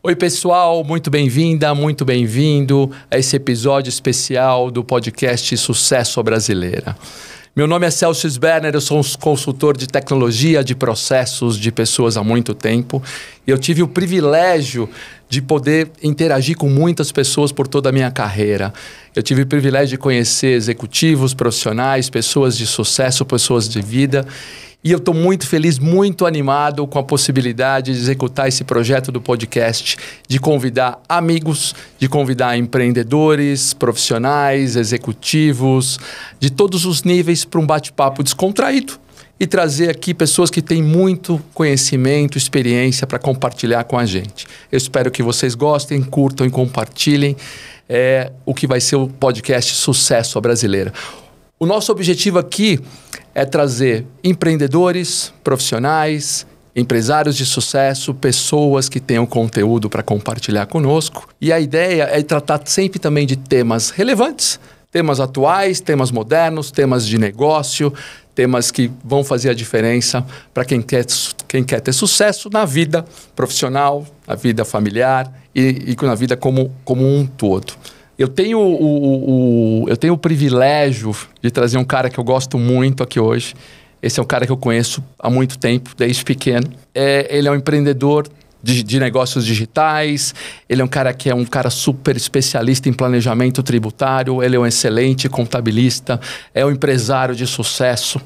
Oi pessoal, muito bem-vinda, muito bem-vindo a esse episódio especial do podcast Sucesso Brasileira. Meu nome é Celso Sberner, eu sou um consultor de tecnologia, de processos, de pessoas há muito tempo. E eu tive o privilégio de poder interagir com muitas pessoas por toda a minha carreira. Eu tive o privilégio de conhecer executivos, profissionais, pessoas de sucesso, pessoas de vida. E eu estou muito feliz, muito animado com a possibilidade de executar esse projeto do podcast, de convidar amigos, de convidar empreendedores, profissionais, executivos, de todos os níveis para um bate-papo descontraído e trazer aqui pessoas que têm muito conhecimento, experiência para compartilhar com a gente. Eu espero que vocês gostem, curtam e compartilhem o que vai ser o podcast Sucesso Brasileira. O nosso objetivo aqui é trazer empreendedores, profissionais, empresários de sucesso, pessoas que tenham conteúdo para compartilhar conosco. E a ideia é tratar sempre também de temas relevantes, temas atuais, temas modernos, temas de negócio, temas que vão fazer a diferença para quem quer ter sucesso na vida profissional, na vida familiar e na vida como um todo. Eu tenho o privilégio de trazer um cara que eu gosto muito aqui hoje. Esse é um cara que eu conheço há muito tempo, desde pequeno. Ele é um empreendedor de negócios digitais. Ele é um cara super especialista em planejamento tributário. Ele é um excelente contabilista. É um empresário de sucesso.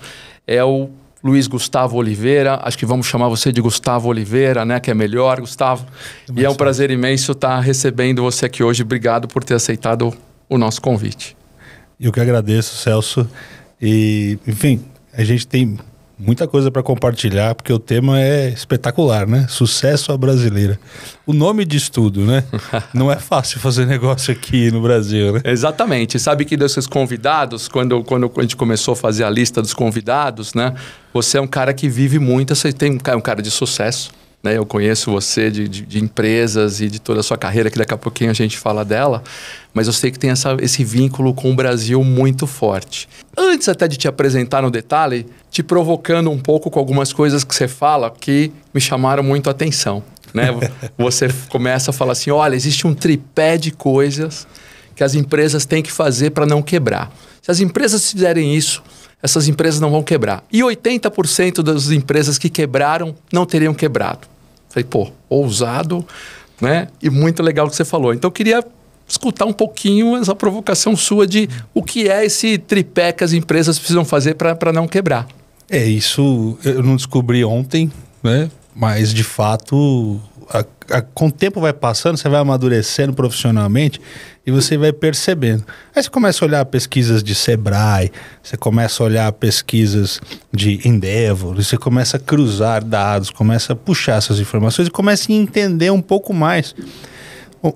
É o Luiz Gustavo Oliveira, acho que vamos chamar você de Gustavo Oliveira, né? Que é melhor, Gustavo. E é um prazer imenso estar recebendo você aqui hoje. Obrigado por ter aceitado o nosso convite. Eu que agradeço, Celso. E, enfim, a gente tem muita coisa para compartilhar, porque o tema é espetacular, né? Sucesso à brasileira. O nome diz tudo, né? Não é fácil fazer negócio aqui no Brasil, né? Exatamente. Sabe que desses convidados, quando a gente começou a fazer a lista dos convidados, né? Você é um cara que vive muito, você é um cara de sucesso, né? Eu conheço você de empresas e de toda a sua carreira, que daqui a pouquinho a gente fala dela, mas eu sei que tem esse vínculo com o Brasil muito forte. Antes até de te apresentar no detalhe, te provocando um pouco com algumas coisas que você fala que me chamaram muito a atenção, né? Você começa a falar assim, olha, existe um tripé de coisas que as empresas têm que fazer para não quebrar. Se as empresas fizerem isso, essas empresas não vão quebrar. E 80% das empresas que quebraram não teriam quebrado. Falei, pô, ousado, né? E muito legal o que você falou. Então eu queria escutar um pouquinho essa provocação sua de o que é esse tripé que as empresas precisam fazer para não quebrar. Isso eu não descobri ontem, né? Mas de fato, com o tempo vai passando, você vai amadurecendo profissionalmente e você vai percebendo. Aí você começa a olhar pesquisas de Sebrae, você começa a olhar pesquisas de Endeavor, você começa a cruzar dados, começa a puxar essas informações e começa a entender um pouco mais,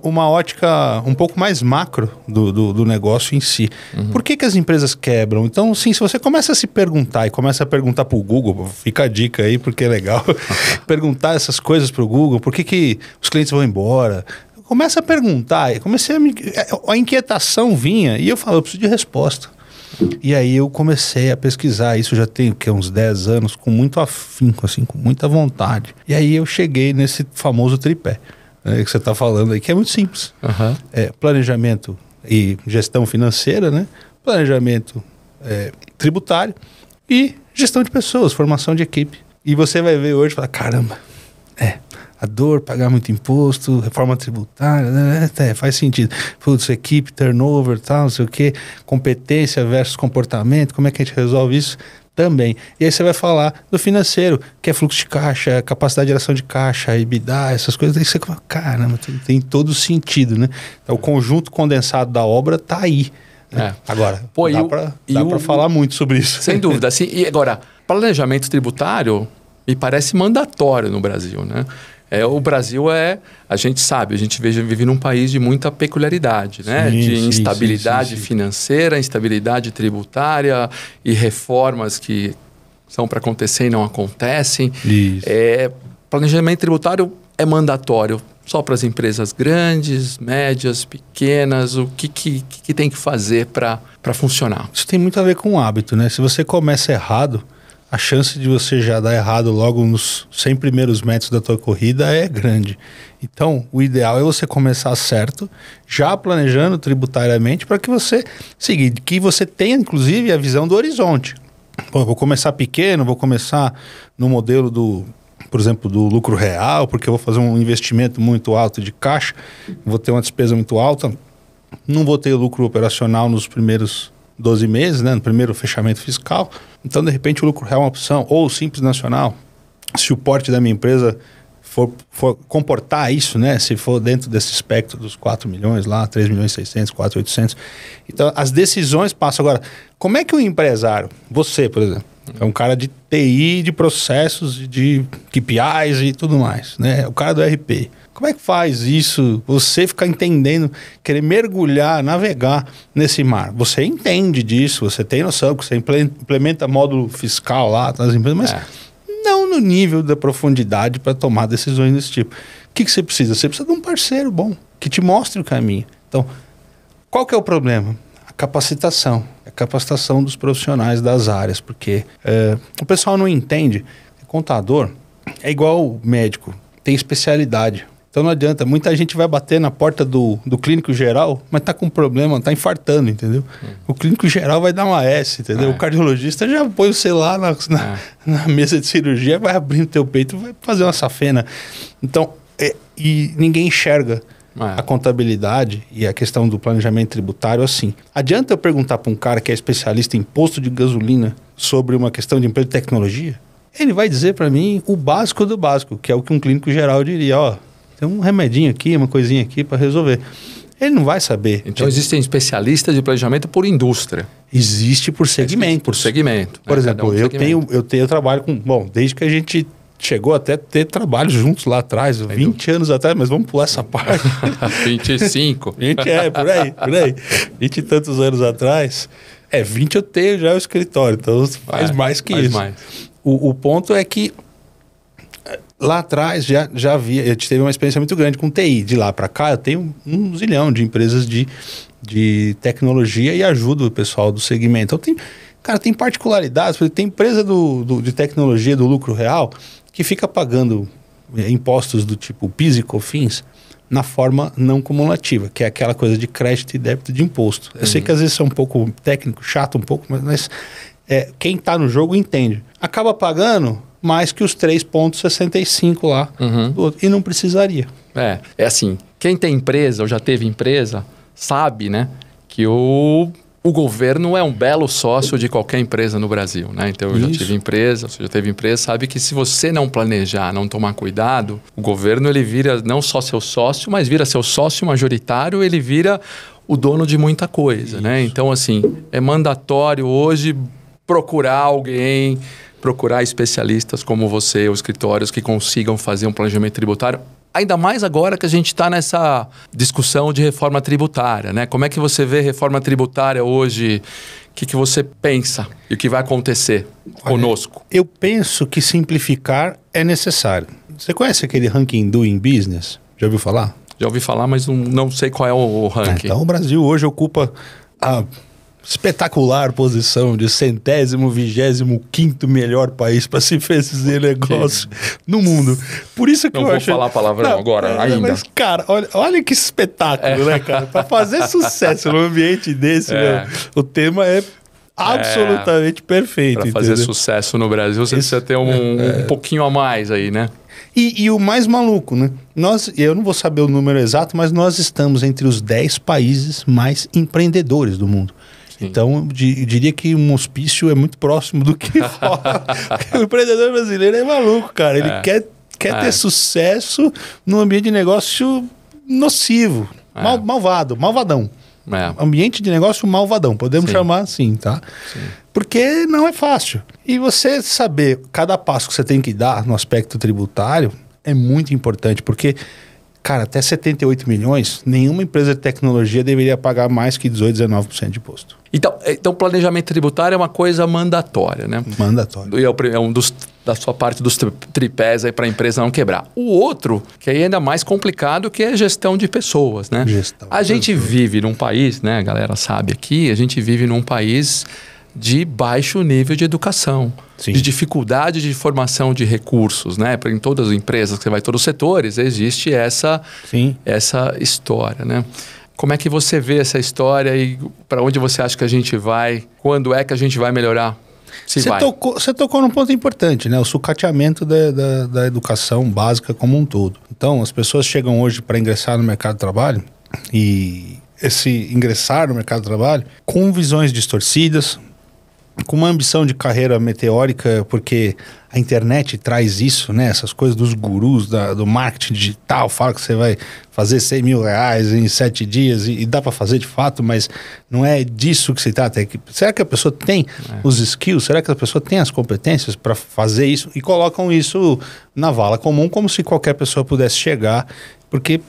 uma ótica um pouco mais macro do negócio em si. Uhum. Por que as empresas quebram? Então, sim, se você começa a se perguntar e começa a perguntar para o Google, fica a dica aí porque é legal, perguntar essas coisas para o Google, por que os clientes vão embora? Começa a perguntar, a inquietação vinha e eu falo, eu preciso de resposta. E aí eu comecei a pesquisar, isso já tem uns 10 anos, com muito afinco, assim, com muita vontade. E aí eu cheguei nesse famoso tripé, né, que você está falando aí, que é muito simples. Uhum. Planejamento e gestão financeira, né? Planejamento tributário e gestão de pessoas, formação de equipe. E você vai ver hoje e falar, caramba, a dor, pagar muito imposto, reforma tributária, faz sentido. Putz, equipe, turnover, tal, não sei o quê, competência versus comportamento, como é que a gente resolve isso? Também. E aí você vai falar do financeiro, que é fluxo de caixa, capacidade de geração de caixa, EBITDA, essas coisas. Aí você fala, caramba, tem todo sentido, né? Então, o conjunto condensado da obra está aí. Né? Agora, dá para falar muito sobre isso. Sem dúvida. Assim, e agora, planejamento tributário me parece mandatório no Brasil, né? O Brasil a gente sabe, a gente vive num país de muita peculiaridade, né? De instabilidade financeira, instabilidade tributária e reformas que são para acontecer e não acontecem. Planejamento tributário é mandatório só para as empresas grandes, médias, pequenas. O que tem que fazer para funcionar? Isso tem muito a ver com o hábito, né? Se você começa errado, a chance de você já dar errado logo nos 100 primeiros metros da tua corrida é grande. Então, o ideal é você começar certo, já planejando tributariamente para que você seguir, que você tenha, inclusive, a visão do horizonte. Pô, vou começar pequeno, vou começar no modelo por exemplo, do lucro real, porque eu vou fazer um investimento muito alto de caixa, vou ter uma despesa muito alta, não vou ter lucro operacional nos primeiros 12 meses, né, no primeiro fechamento fiscal. Então, de repente, o lucro real é uma opção, ou o Simples Nacional, se o porte da minha empresa for comportar isso, né, se for dentro desse espectro dos 4 milhões lá, 3 milhões e 600, 4 800. Então, as decisões passam. Agora, como é que o empresário, você, por exemplo, é um cara de TI, de processos, de KPIs e tudo mais, né? O cara do RP. Como é que faz isso? Você ficar entendendo, querer mergulhar, navegar nesse mar. Você entende disso, você tem noção que você implementa módulo fiscal lá nas empresas, mas não no nível da profundidade para tomar decisões desse tipo. O que você precisa? Você precisa de um parceiro bom, que te mostre o caminho. Então, qual que é o problema? A capacitação. A capacitação dos profissionais das áreas, porque o pessoal não entende que contador é igual médico, tem especialidade. Então não adianta, muita gente vai bater na porta do clínico geral, mas tá com problema, tá infartando, entendeu? O clínico geral vai dar uma S, entendeu? O cardiologista já põe o celular na mesa de cirurgia, vai abrir o teu peito, vai fazer uma safena. Então, e ninguém enxerga a contabilidade e a questão do planejamento tributário assim. Adianta eu perguntar para um cara que é especialista em posto de gasolina sobre uma questão de empresa de tecnologia? Ele vai dizer para mim o básico do básico, que é o que um clínico geral diria, ó, tem um remedinho aqui, uma coisinha aqui para resolver. Ele não vai saber. Então existem especialistas de planejamento por indústria. Existe por segmento. Por segmento. Por exemplo, eu trabalho com... Bom, desde que a gente chegou até ter trabalho juntos lá atrás, 20 anos atrás, mas vamos pular essa parte. 25. 20 por aí. 20 e tantos anos atrás. 20 eu tenho já o escritório, então faz mais que isso. Mais. O ponto é que lá atrás já havia, a gente teve uma experiência muito grande com TI. De lá para cá eu tenho um zilhão de empresas de tecnologia e ajudo o pessoal do segmento. Então tem particularidades, porque tem empresa de tecnologia do lucro real que fica pagando impostos do tipo PIS e COFINS na forma não cumulativa, que é aquela coisa de crédito e débito de imposto. Eu sei que às vezes é um pouco técnico, chato um pouco, mas quem está no jogo entende. Acaba pagando mais que os 3,65 lá do outro, e não precisaria. É assim, quem tem empresa ou já teve empresa sabe, né, que o governo é um belo sócio de qualquer empresa no Brasil, né? Então, eu já tive empresa, você já teve empresa, sabe que se você não planejar, não tomar cuidado, o governo ele vira não só seu sócio, mas vira seu sócio majoritário, ele vira o dono de muita coisa, né? Então, assim, é mandatório hoje procurar alguém, procurar especialistas como você, ou escritórios que consigam fazer um planejamento tributário. Ainda mais agora que a gente está nessa discussão de reforma tributária, né? Como é que você vê reforma tributária hoje? O que você pensa e o que vai acontecer conosco? Eu penso que simplificar é necessário. Você conhece aquele ranking Doing Business? Já ouviu falar? Já ouvi falar, mas não sei qual é o ranking. Então, o Brasil hoje ocupa a espetacular posição de 125º melhor país para se fazer negócio no mundo. Por isso que não vou falar palavrão agora ainda. Mas, cara, olha que espetáculo, né, cara? Para fazer sucesso num ambiente desse, meu, o tema é absolutamente perfeito. Para fazer sucesso no Brasil, você precisa ter um pouquinho a mais aí, né? E o mais maluco, né? Eu não vou saber o número exato, mas nós estamos entre os 10 países mais empreendedores do mundo. Então, eu diria que um hospício é muito próximo do que fora. O empreendedor brasileiro é maluco, cara. Ele quer ter sucesso num ambiente de negócio nocivo, malvadão. Ambiente de negócio malvadão, podemos chamar assim, tá? Sim. Porque não é fácil. E você saber cada passo que você tem que dar no aspecto tributário é muito importante, porque... Cara, até 78 milhões, nenhuma empresa de tecnologia deveria pagar mais que 18%, 19% de imposto. Então, planejamento tributário é uma coisa mandatória, né? Mandatório. E é um da sua parte dos tripés aí para a empresa não quebrar. O outro, que é ainda mais complicado, que é gestão de pessoas, né? A gente vive num país, né? A galera sabe aqui, a gente vive num país de baixo nível de educação, Sim. de dificuldade de formação de recursos, né? Em todas as empresas, que você vai em todos os setores, existe essa história, né? Como é que você vê essa história e para onde você acha que a gente vai? Quando é que a gente vai melhorar? Você tocou num ponto importante, né? O sucateamento da educação básica como um todo. Então, as pessoas chegam hoje para ingressar no mercado de trabalho e esse ingressar no mercado de trabalho com visões distorcidas, com uma ambição de carreira meteórica, porque a internet traz isso, né? Essas coisas dos gurus do marketing digital, fala que você vai fazer 100 mil reais em 7 dias e dá para fazer de fato, mas não é disso que se trata. Será que a pessoa tem os skills? Será que a pessoa tem as competências para fazer isso? E colocam isso na vala comum como se qualquer pessoa pudesse chegar, porque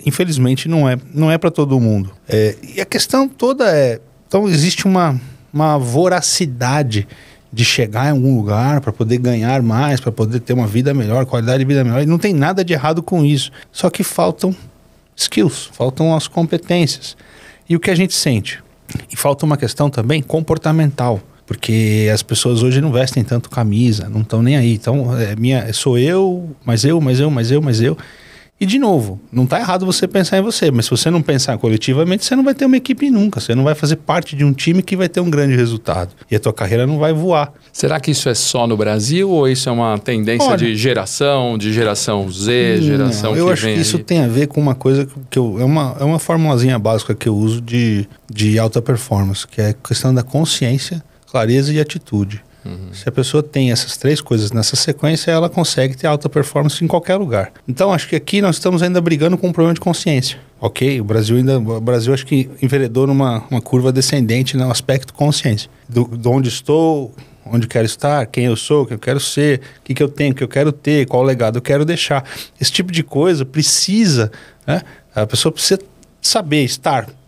infelizmente não é para todo mundo. E a questão toda então existe uma voracidade de chegar em algum lugar para poder ganhar mais, para poder ter uma vida melhor, qualidade de vida melhor. E não tem nada de errado com isso. Só que faltam skills, faltam as competências. E o que a gente sente? E falta uma questão também comportamental. Porque as pessoas hoje não vestem tanto camisa, não estão nem aí. Então, sou eu, mas eu. E, de novo, não está errado você pensar em você, mas se você não pensar coletivamente, você não vai ter uma equipe nunca. Você não vai fazer parte de um time que vai ter um grande resultado. E a tua carreira não vai voar. Será que isso é só no Brasil ou isso é uma tendência de geração Z, geração que vem? Eu acho que isso tem a ver com uma coisa que é uma formulazinha básica que eu uso de alta performance, que é a questão da consciência, clareza e atitude. Se a pessoa tem essas 3 coisas nessa sequência, ela consegue ter alta performance em qualquer lugar. Então, acho que aqui nós estamos ainda brigando com um problema de consciência. Ok? O Brasil acho que enveredou numa curva descendente no aspecto consciência. De onde estou, onde quero estar, quem eu sou, o que eu quero ser, o que eu tenho, o que eu quero ter, qual legado eu quero deixar. Esse tipo de coisa precisa, né? A pessoa precisa saber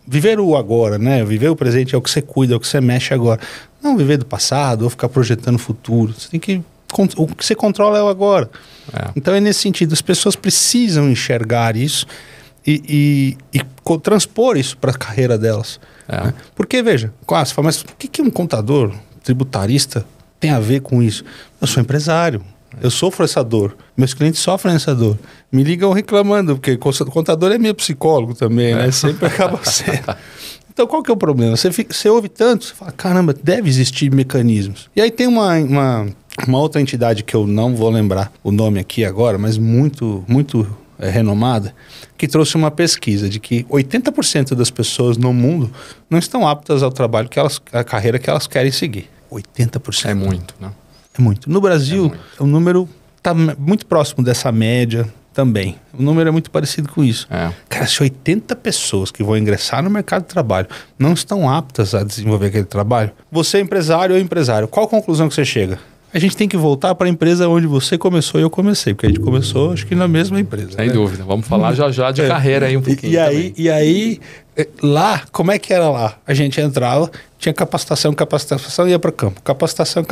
viver o agora, né? Viver o presente é o que você cuida, é o que você mexe agora. Não viver do passado ou ficar projetando o futuro. Você tem que... O que você controla é o agora. Então é nesse sentido. As pessoas precisam enxergar isso e transpor isso para a carreira delas. Né? Porque, veja, você fala, mas o que um contador, tributarista tem a ver com isso? Eu sou empresário. Eu sofro essa dor. Meus clientes sofrem essa dor. Me ligam reclamando, porque o contador é meio psicólogo também, né? Sempre acaba sendo. Então, qual que é o problema? Você ouve tanto, você fala, caramba, deve existir mecanismos. E aí tem uma outra entidade que eu não vou lembrar o nome aqui agora, mas muito renomada, que trouxe uma pesquisa de que 80% das pessoas no mundo não estão aptas ao trabalho, a carreira que elas querem seguir. 80%. É muito, né? É muito. No Brasil, o número está muito próximo dessa média também. O número é muito parecido com isso. Cara, se 80 pessoas que vão ingressar no mercado de trabalho não estão aptas a desenvolver aquele trabalho, você é empresário ou empresário, qual conclusão que você chega? A gente tem que voltar para a empresa onde você começou e eu comecei, porque a gente começou, acho que na mesma empresa. Sem dúvida. Vamos falar já de carreira aí um pouquinho. E aí, lá, como é que era lá? A gente entrava, tinha capacitação e ia para campo. Capacitação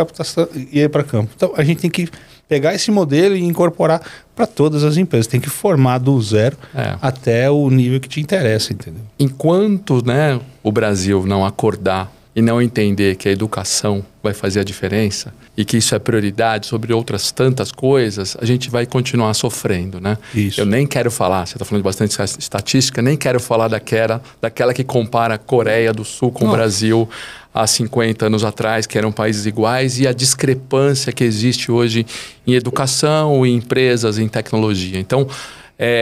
e ia para campo. Então, a gente tem que pegar esse modelo e incorporar para todas as empresas. Tem que formar do zero até o nível que te interessa, entendeu? Enquanto, né, o Brasil não acordar e não entender que a educação vai fazer a diferença e que isso é prioridade sobre outras tantas coisas, a gente vai continuar sofrendo, né? Isso. Eu nem quero falar, você está falando de bastante estatística, nem quero falar daquela que compara a Coreia do Sul com o Brasil há 50 anos atrás, que eram países iguais, e a discrepância que existe hoje em educação, em empresas, em tecnologia. Então,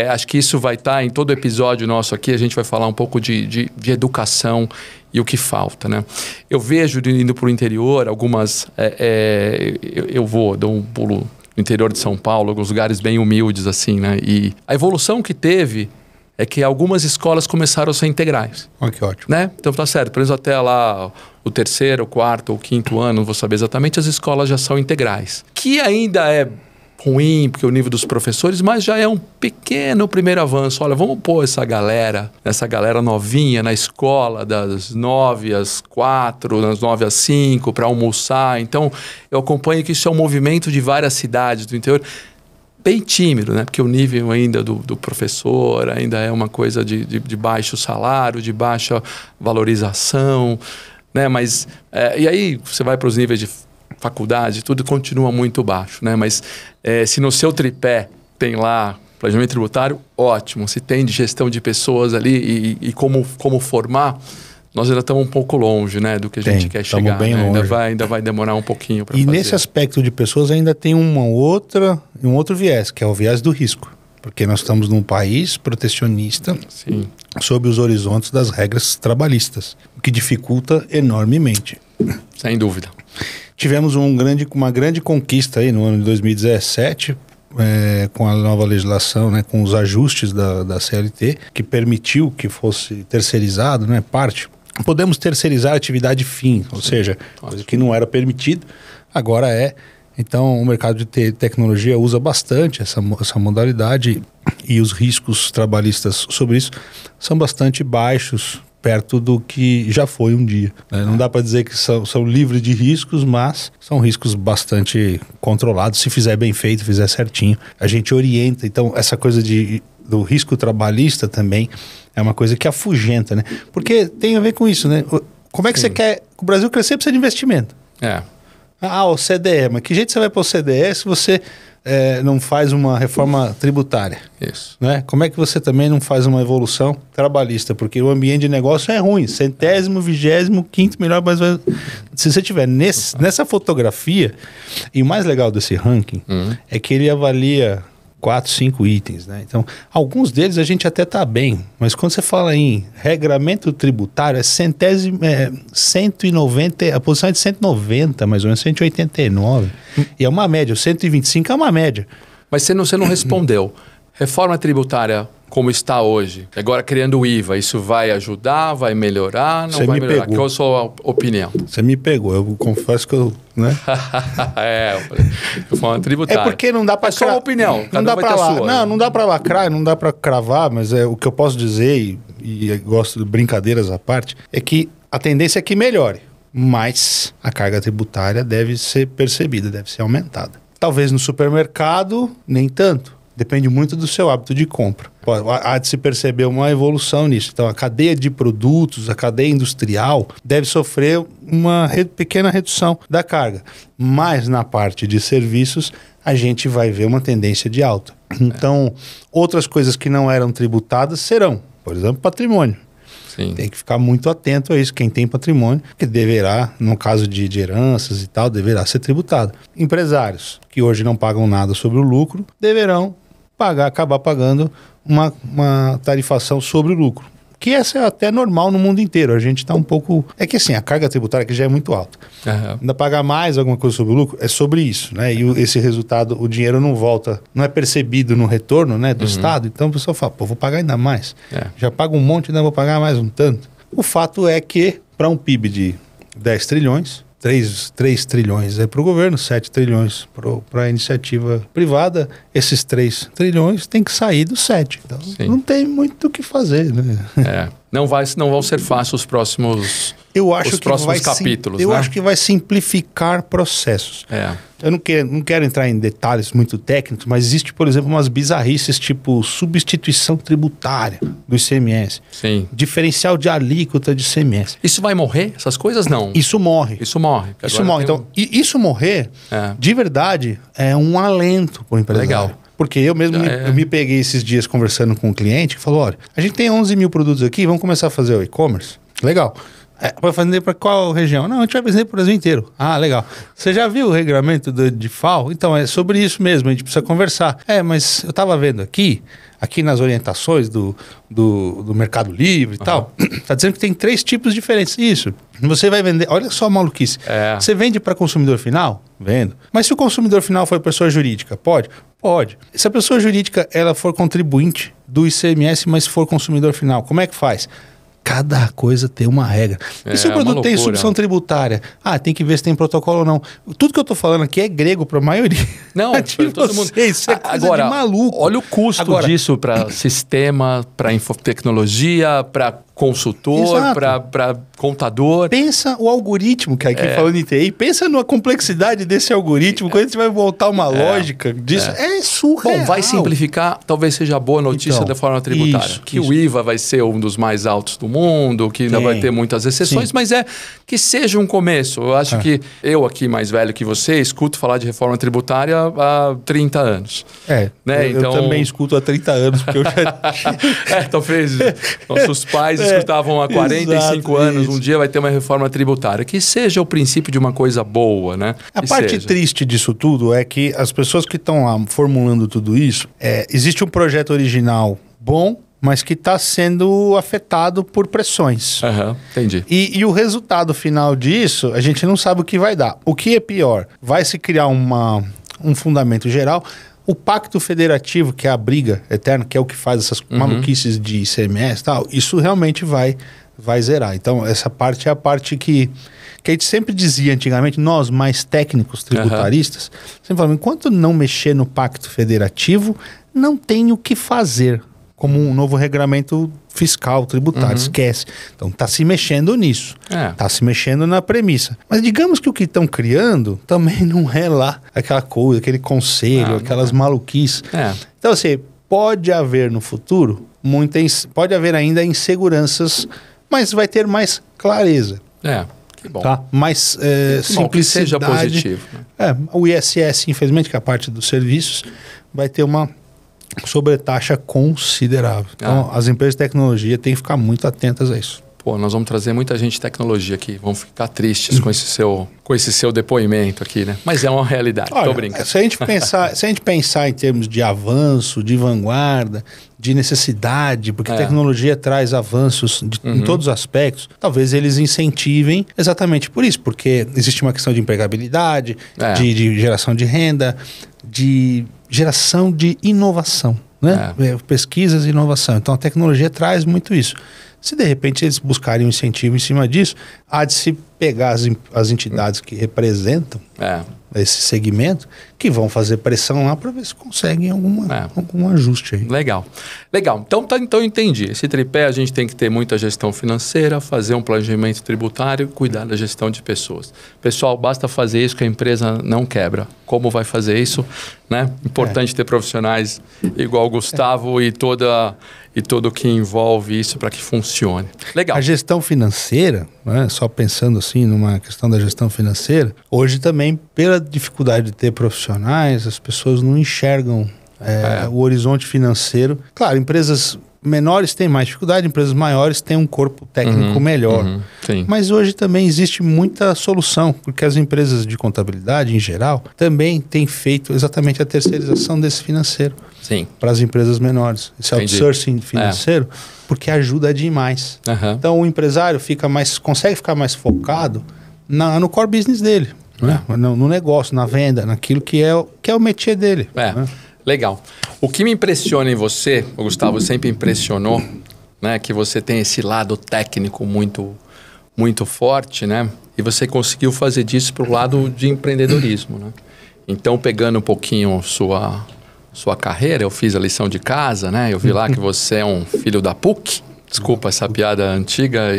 acho que isso vai estar em todo episódio nosso aqui, a gente vai falar um pouco de educação e o que falta, né? Eu vejo, indo para o interior, algumas... dou um pulo no interior de São Paulo, alguns lugares bem humildes, assim, né? E a evolução que teve é que algumas escolas começaram a ser integrais. Que ótimo. Né? Então tá certo, por exemplo, até lá o 3º, 4º ou 5º ano, não vou saber exatamente, as escolas já são integrais. Que ainda é ruim, porque o nível dos professores, mas já é um pequeno primeiro avanço. Olha, vamos pôr essa galera novinha na escola das 9 às 4, das 9 às 5 para almoçar. Então, eu acompanho que isso é um movimento de várias cidades do interior, bem tímido, né? Porque o nível ainda do professor ainda é uma coisa de baixo salário, de baixa valorização. né? Mas, e aí você vai para os níveis de faculdade, tudo continua muito baixo, né? Mas se no seu tripé tem lá planejamento tributário, ótimo. Se tem de gestão de pessoas ali e como formar, nós ainda estamos um pouco longe, né, do que a gente quer chegar. Bem né? longe. Ainda vai demorar um pouquinho para fazer. E nesse aspecto de pessoas ainda tem um outro viés, que é o viés do risco. Porque nós estamos num país protecionista, Sim. sob os horizontes das regras trabalhistas, o que dificulta enormemente. Sem dúvida. Tivemos uma grande conquista aí no ano de 2017, com a nova legislação, né, com os ajustes da CLT, que permitiu que fosse terceirizado, né, parte. Podemos terceirizar a atividade fim, ou seja, coisa que não era permitido, agora é. Então, o mercado de tecnologia usa bastante essa modalidade e os riscos trabalhistas sobre isso são bastante baixos, perto do que já foi um dia. Né? Não dá para dizer que são livres de riscos, mas são riscos bastante controlados. Se fizer bem feito, fizer certinho, a gente orienta. Então, essa coisa do risco trabalhista também é uma coisa que afugenta, né? Porque tem a ver com isso, né? Como é que você quer... O Brasil crescer precisa de investimento. O CDE. Mas que jeito você vai para o CDE se você não faz uma reforma tributária? Isso. Né? Como é que você também não faz uma evolução trabalhista? Porque o ambiente de negócio é ruim. 100º, 25º melhor. Mas se você tiver nessa fotografia... E o mais legal desse ranking é que ele avalia 4, 5 itens, né? Então, alguns deles a gente até está bem, mas quando você fala em regramento tributário, é 190, a posição é de 190, mais ou menos, 189. E é uma média, o 125 é uma média. Mas você não respondeu. Reforma tributária como está hoje, agora criando o IVA, isso vai ajudar, vai melhorar, não vai melhorar? Qual a sua opinião? Você me pegou, eu confesso que eu... Né? Reforma tributária. É porque não dá para... É só uma opinião, não dá para lacrar, não dá para lacrar, não dá para cravar, mas o que eu posso dizer, e gosto de brincadeiras à parte, é que a tendência é que melhore, mas a carga tributária deve ser percebida, deve ser aumentada. Talvez no supermercado, nem tanto. Depende muito do seu hábito de compra. Há de se perceber uma evolução nisso. Então, a cadeia de produtos, a cadeia industrial, deve sofrer uma pequena redução da carga. Mas, na parte de serviços, a gente vai ver uma tendência de alta. Então, outras coisas que não eram tributadas serão. Por exemplo, patrimônio. Sim. Tem que ficar muito atento a isso. Quem tem patrimônio, que deverá, no caso de heranças e tal, deverá ser tributado. Empresários, que hoje não pagam nada sobre o lucro, deverão acabar pagando uma tarifação sobre o lucro. Que essa é até normal no mundo inteiro. A gente está um pouco... É que assim, a carga tributária que já é muito alta. Ainda pagar mais alguma coisa sobre o lucro, é sobre isso, né? E esse resultado, o dinheiro não volta, não é percebido no retorno, né, do Estado. Então o pessoal fala, vou pagar ainda mais. Já pago um monte, ainda vou pagar mais um tanto. O fato é que, para um PIB de 10 trilhões... 3 trilhões é para o governo, 7 trilhões para a iniciativa privada. Esses 3 trilhões tem que sair dos 7. Então, não tem muito o que fazer. Né? Não vão ser fáceis os próximos capítulos. Eu acho que vai simplificar processos. Eu não quero entrar em detalhes muito técnicos, mas existe, por exemplo, umas bizarrices tipo substituição tributária do ICMS. Sim. Diferencial de alíquota de ICMS. Isso vai morrer? Essas coisas não? Isso morre. Isso morre. Então, isso morrer, de verdade, é um alento para o empresário. Legal. Porque eu mesmo eu me peguei esses dias conversando com um cliente que falou, olha, a gente tem 11 mil produtos aqui, vamos começar a fazer o e-commerce? Legal. Vai vender para qual região? Não, a gente vai vender para o Brasil inteiro. Ah, legal. Você já viu o regulamento de FAO? Então, é sobre isso mesmo, a gente precisa conversar. Mas eu estava vendo aqui nas orientações do Mercado Livre e tal, está dizendo que tem 3 tipos diferentes. Isso. Você vai vender... Olha só a maluquice. Você vende para consumidor final? Vendo. Mas se o consumidor final for pessoa jurídica, pode? Pode. Se a pessoa jurídica ela for contribuinte do ICMS, mas for consumidor final, como é que faz? Cada coisa tem uma regra. E se o produto tem substituição tributária? Tem que ver se tem protocolo ou não. Tudo que eu estou falando aqui é grego para a maioria. Não, todo mundo. Isso é coisa de maluco. Olha o custo disso para sistema, para tecnologia, para consultor, para contador. Pensa o algoritmo, que aqui falando em TI, pensa na complexidade desse algoritmo, quando a gente vai voltar uma lógica disso, é surreal. Bom, vai simplificar, talvez seja boa notícia Então, da forma tributária. O IVA vai ser um dos mais altos do mundo, que ainda vai ter muitas exceções, mas que seja um começo. Eu acho que eu aqui, mais velho que você, escuto falar de reforma tributária há 30 anos. Né? Eu também escuto há 30 anos, porque eu já... talvez nossos pais escutavam há 45 anos, um dia vai ter uma reforma tributária. Que seja o princípio de uma coisa boa, né? A parte triste disso tudo é que as pessoas que estão lá formulando tudo isso, existe um projeto original bom, mas que está sendo afetado por pressões. Entendi. E o resultado final disso, a gente não sabe o que vai dar. O que é pior? Vai se criar um fundamento geral. O pacto federativo, que é a briga eterna, que é o que faz essas maluquices de ICMS e tal, isso realmente vai zerar. Então, essa parte é a parte que a gente sempre dizia antigamente, nós mais técnicos tributaristas, sempre falamos, enquanto não mexer no pacto federativo, não tem o que fazer, como um novo regulamento fiscal, tributário, esquece. Então, está se mexendo nisso. Está se mexendo na premissa. Mas digamos que o que estão criando também não é lá aquela coisa, aquele conselho, aquelas maluquices. Então, assim, pode haver no futuro, pode haver ainda inseguranças, mas vai ter mais clareza. Que bom. Tá? Mais simplicidade. Que seja positivo. Né? O ISS, infelizmente, que é a parte dos serviços, vai ter uma sobretaxa considerável. Então, as empresas de tecnologia têm que ficar muito atentas a isso. Pô, nós vamos trazer muita gente de tecnologia aqui. Vamos ficar tristes com esse seu depoimento aqui, né? Mas é uma realidade. Tô brincando. Se a gente pensar em termos de avanço, de vanguarda, de necessidade, porque a tecnologia traz avanços em todos os aspectos, talvez eles incentivem exatamente por isso, porque existe uma questão de empregabilidade, de geração de renda, de geração de inovação, né? Pesquisas e inovação. Então a tecnologia traz muito isso. Se de repente eles buscarem um incentivo em cima disso, há de se pegar as entidades que representam esse segmento, que vão fazer pressão lá para ver se conseguem algum ajuste aí. Legal. Então eu entendi. Esse tripé a gente tem que ter muita gestão financeira, fazer um planejamento tributário, cuidar da gestão de pessoas. Pessoal, basta fazer isso que a empresa não quebra. Como vai fazer isso? Né? Importante ter profissionais igual o Gustavo e tudo o que envolve isso para que funcione. Legal. A gestão financeira, né, só pensando assim numa questão da gestão financeira, hoje também, pela dificuldade de ter profissionais, as pessoas não enxergam o horizonte financeiro. Claro, empresas menores têm mais dificuldade, empresas maiores têm um corpo técnico melhor. Mas hoje também existe muita solução, porque as empresas de contabilidade, em geral, também têm feito exatamente a terceirização desse financeiro para as empresas menores. Esse outsourcing financeiro, porque ajuda demais. Então, o empresário consegue ficar mais focado no core business dele, né? No negócio, na venda, naquilo que é o métier dele. Né? Legal. O que me impressiona em você, o Gustavo sempre impressionou, né, que você tem esse lado técnico muito, muito forte, né? E você conseguiu fazer disso para o lado de empreendedorismo, né? Então, pegando um pouquinho sua carreira, eu fiz a lição de casa, né? Eu vi lá que você é um filho da PUC. Desculpa essa piada antiga,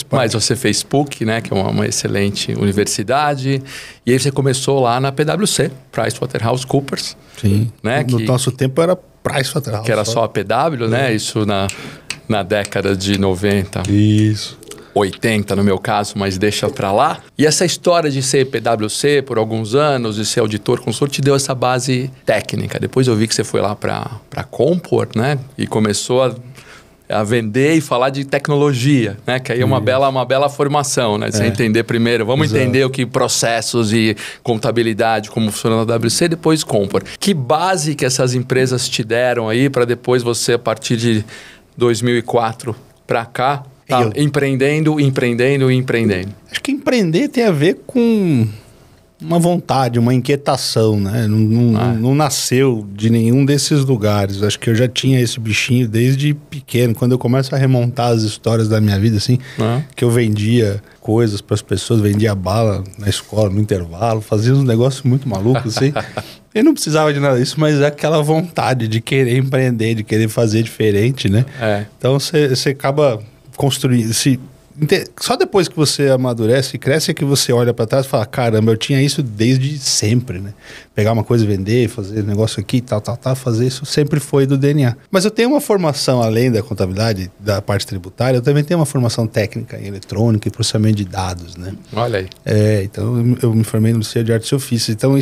mas você fez PUC, né, que é uma excelente universidade. E aí você começou lá na PwC, PricewaterhouseCoopers. Sim, né, no nosso tempo era PricewaterhouseCoopers. Que era só a PW, né? Isso na década de 90. Isso. 80 no meu caso, mas deixa pra lá. E essa história de ser PwC por alguns anos, de ser auditor consultor, te deu essa base técnica. Depois eu vi que você foi lá pra Compor, né? E começou a vender e falar de tecnologia, né? Que aí é uma bela formação, né? Você entender primeiro, entender o que processos e contabilidade, como funciona na WC, depois Compor. Que base que essas empresas te deram aí para depois você, a partir de 2004 para cá, empreendendo? Acho que empreender tem a ver com uma vontade, uma inquietação, né? Não nasceu de nenhum desses lugares. Acho que eu já tinha esse bichinho desde pequeno. Quando eu começo a remontar as histórias da minha vida, assim, que eu vendia coisas para as pessoas, vendia bala na escola, no intervalo, fazia uns negócios muito malucos, assim. Eu não precisava de nada disso, mas é aquela vontade de querer empreender, de querer fazer diferente, né? Então você acaba construir... Só depois que você amadurece e cresce é que você olha para trás e fala, caramba, eu tinha isso desde sempre, né? Pegar uma coisa e vender, fazer negócio aqui, tal, fazer isso sempre foi do DNA. Mas eu tenho uma formação, além da contabilidade, da parte tributária, eu também tenho uma formação técnica em eletrônica e processamento de dados, né? Olha aí. Então eu me formei no Liceu de Artes e Ofícios. Então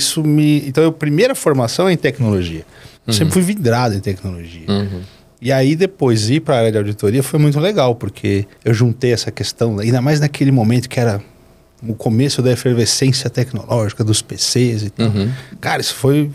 Então a primeira formação é em tecnologia. Eu sempre fui vidrado em tecnologia. E aí depois ir para a área de auditoria foi muito legal, porque eu juntei essa questão, ainda mais naquele momento que era o começo da efervescência tecnológica dos PCs e tal. Cara, isso foi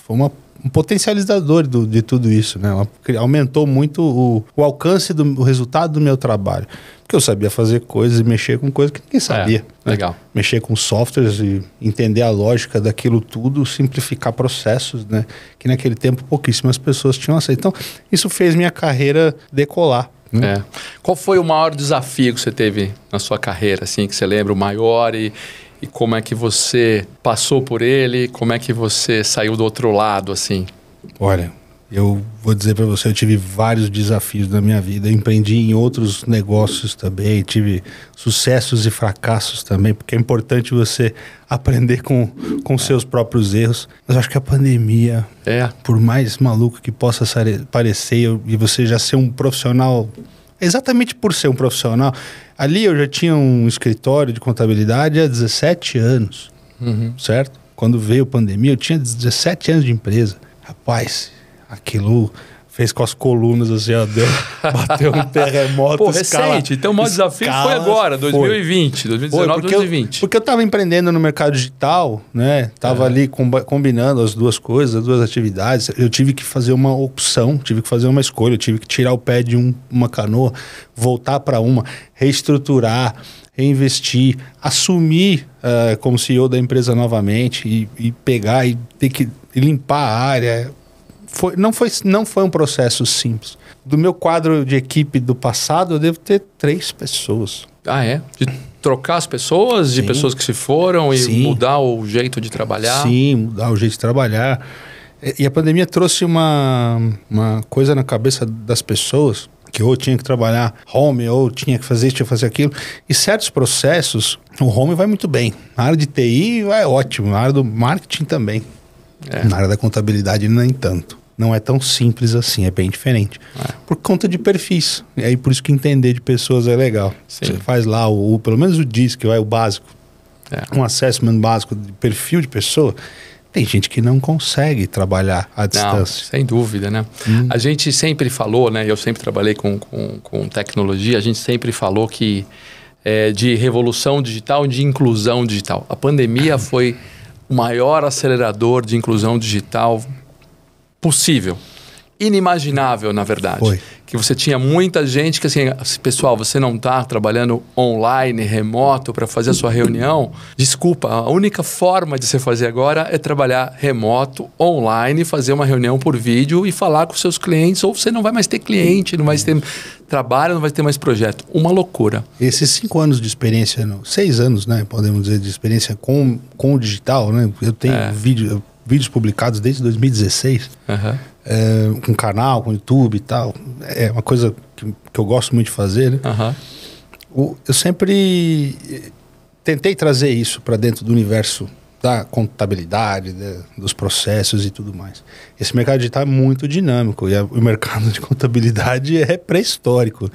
um potencializador de tudo isso, né? Aumentou muito o alcance do resultado do meu trabalho. Porque eu sabia fazer coisas e mexer com coisas que ninguém sabia. Né? Legal. Mexer com softwares e entender a lógica daquilo tudo, simplificar processos, né? Que naquele tempo pouquíssimas pessoas tinham aceito. Então, isso fez minha carreira decolar. Né? Qual foi o maior desafio que você teve na sua carreira, assim, que você lembra, o maior e como é que você passou por ele, como é que você saiu do outro lado, assim? Olha, eu vou dizer para você, eu tive vários desafios na minha vida, empreendi em outros negócios também, tive sucessos e fracassos também, porque é importante você aprender com seus próprios erros. Mas eu acho que a pandemia, por mais maluco que possa parecer, e você já ser um profissional... Exatamente por ser um profissional. Ali eu já tinha um escritório de contabilidade há 17 anos, certo? Quando veio a pandemia, eu tinha 17 anos de empresa. Rapaz, aquilo fez com as colunas assim, ó, bateu um terremoto. Pô, recente. Então o maior desafio foi agora, 2020, 2019, 2020. Porque eu estava empreendendo no mercado digital, né? Tava ali combinando as duas coisas, as duas atividades. Eu tive que fazer uma opção, tive que fazer uma escolha. Eu tive que tirar o pé de uma canoa, voltar para uma, reestruturar, reinvestir, assumir como CEO da empresa novamente e pegar e ter que limpar a área. Não foi um processo simples. Do meu quadro de equipe do passado, eu devo ter 3 pessoas. Ah, é? De trocar as pessoas, de pessoas que se foram e mudar o jeito de trabalhar? Sim, mudar o jeito de trabalhar. E a pandemia trouxe uma coisa na cabeça das pessoas, que ou tinha que trabalhar home, ou tinha que fazer isso, tinha que fazer aquilo. E certos processos, o home vai muito bem. Na área de TI vai ótimo, na área do marketing também. Na área da contabilidade nem tanto. Não é tão simples assim, é bem diferente. Por conta de perfis. E aí por isso que entender de pessoas é legal. Sim. Você faz lá, pelo menos o DISC, o básico. Um assessment básico de perfil de pessoa. Tem gente que não consegue trabalhar à distância. Não, sem dúvida, né? A gente sempre falou, né? Eu sempre trabalhei com tecnologia, a gente sempre falou que de revolução digital, de inclusão digital. A pandemia foi o maior acelerador de inclusão digital possível. Inimaginável, na verdade. Foi. Que você tinha muita gente que assim, pessoal, você não está trabalhando online, remoto para fazer a sua reunião? Desculpa, a única forma de você fazer agora é trabalhar remoto, online, fazer uma reunião por vídeo e falar com seus clientes, ou você não vai mais ter cliente, não vai ter trabalho, não vai ter mais projeto. Uma loucura. Esses 5 anos de experiência, 6 anos, né, podemos dizer, de experiência com o digital, né? Eu tenho vídeos publicados desde 2016, com canal, com YouTube e tal. É uma coisa que eu gosto muito de fazer, né? Eu sempre tentei trazer isso para dentro do universo da contabilidade, dos processos e tudo mais. Esse mercado digital é muito dinâmico e o mercado de contabilidade é pré-histórico.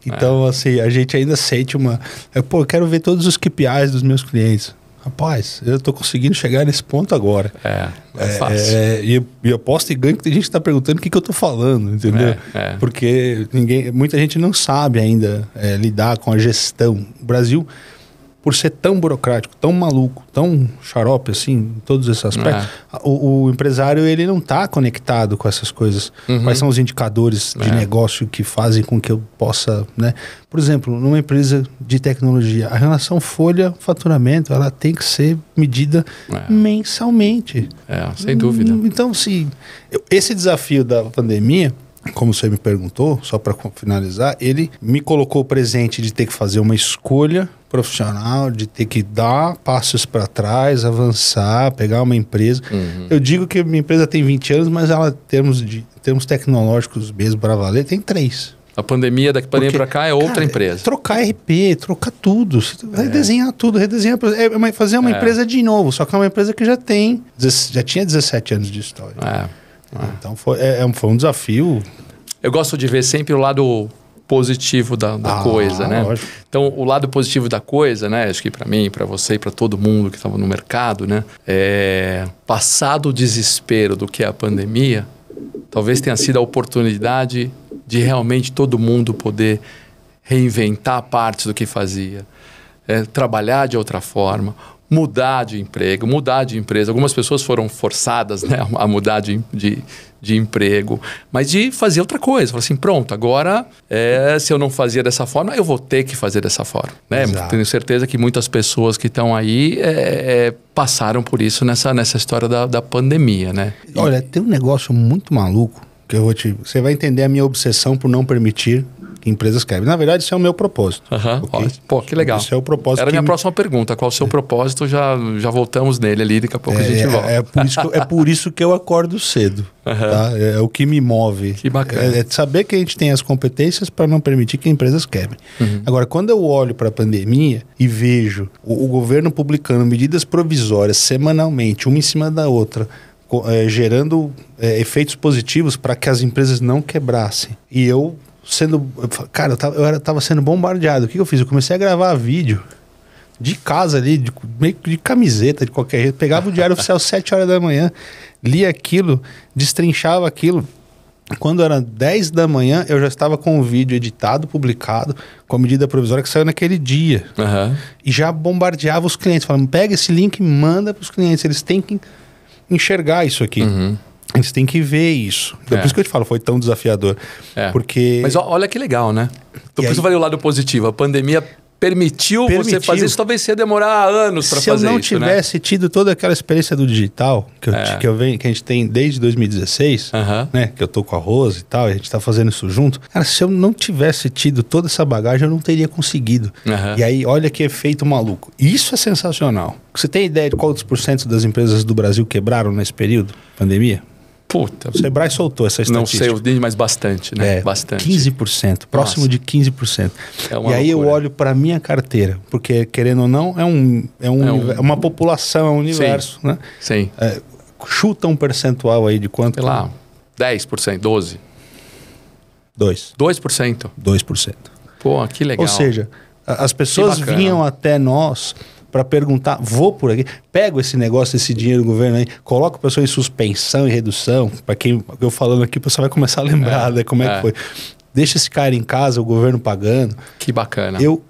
Então, assim, a gente ainda sente eu quero ver todos os KPIs dos meus clientes. Rapaz, eu estou conseguindo chegar nesse ponto agora. É fácil. E eu aposto e ganho que tem gente que está perguntando o que eu estou falando, entendeu? Porque muita gente não sabe ainda lidar com a gestão. O Brasil, por ser tão burocrático, tão maluco, tão xarope assim, em todos esses aspectos, o empresário ele não está conectado com essas coisas. Quais são os indicadores de negócio que fazem com que eu possa, né? Por exemplo, numa empresa de tecnologia, a relação folha-faturamento, ela tem que ser medida mensalmente. Sem dúvida. Então, esse desafio da pandemia, como você me perguntou, só para finalizar, ele me colocou presente de ter que fazer uma escolha profissional, de ter que dar passos para trás, avançar, pegar uma empresa. Eu digo que minha empresa tem 20 anos, mas ela, em termos tecnológicos mesmo para valer, tem 3. A pandemia, daqui para cá, é outra empresa. Trocar RP, trocar tudo. Redesenhar tudo, redesenhar. Fazer uma empresa de novo, só que é uma empresa que já tinha 17 anos de história. Então foi um desafio. Eu gosto de ver sempre o lado positivo da coisa, né? Lógico. Então, o lado positivo da coisa, né? Acho que para mim, para você e para todo mundo que estava no mercado, né? Passado o desespero do que é a pandemia, talvez tenha sido a oportunidade de realmente todo mundo poder reinventar partes do que fazia, trabalhar de outra forma, mudar de emprego, mudar de empresa. Algumas pessoas foram forçadas, né, a mudar de emprego, mas de fazer outra coisa. Falar assim, pronto, agora se eu não fazia dessa forma, eu vou ter que fazer dessa forma. Né? Tenho certeza que muitas pessoas que estão aí passaram por isso nessa história da pandemia. Né? Olha, tem um negócio muito maluco que você vai entender a minha obsessão por não permitir que empresas quebrem. Na verdade, isso é o meu propósito. Okay? Pô, que legal. Isso é o propósito. Era a minha próxima pergunta. Qual o seu propósito? Já voltamos nele ali, daqui a pouco a gente volta. É por isso que eu acordo cedo. Tá? É o que me move. Que bacana. É saber que a gente tem as competências para não permitir que empresas quebrem. Agora, quando eu olho para a pandemia e vejo o governo publicando medidas provisórias semanalmente, uma em cima da outra, gerando efeitos positivos para que as empresas não quebrassem. E eu Cara, eu tava sendo bombardeado. O que eu fiz? Eu comecei a gravar vídeo de casa ali, meio de camiseta, de qualquer jeito. Pegava o Diário Oficial às 7 horas da manhã, lia aquilo, destrinchava aquilo. Quando era 10 da manhã, eu já estava com o vídeo editado, publicado, com a medida provisória que saiu naquele dia. E já bombardeava os clientes, falando, pega esse link e manda para os clientes. Eles têm que enxergar isso aqui. Eles têm que ver isso. Então, por isso que eu te falo, foi tão desafiador. Porque... Mas olha que legal, né? Então, por isso eu falei o lado positivo. A pandemia permitiu você fazer isso. Talvez você ia demorar anos para fazer isso. Se eu não tivesse tido toda aquela experiência do digital, que a gente tem desde 2016, né? Que eu tô com a Rose e tal, e a gente tá fazendo isso junto. Cara, se eu não tivesse tido toda essa bagagem, eu não teria conseguido. E aí, olha que efeito maluco. Isso é sensacional. Você tem ideia de quantos % das empresas do Brasil quebraram nesse período, pandemia? Puta. O Sebrae soltou essa estatística. Não sei, mas bastante, né? Bastante. 15%, próximo de 15%. E aí eu olho para minha carteira, porque querendo ou não, é uma população, é um universo, né? Sim. Chuta um percentual aí de quanto? Sei lá, 10%, 12%. 2%? 2%. Pô, que legal. Ou seja, as pessoas vinham até nós para perguntar, vou por aqui, pego esse negócio, esse dinheiro do governo aí, coloco a pessoa em suspensão e redução, para quem eu falando aqui, o pessoal vai começar a lembrar, né, como é que foi. Deixa esse cara em casa, o governo pagando. Que bacana. Eu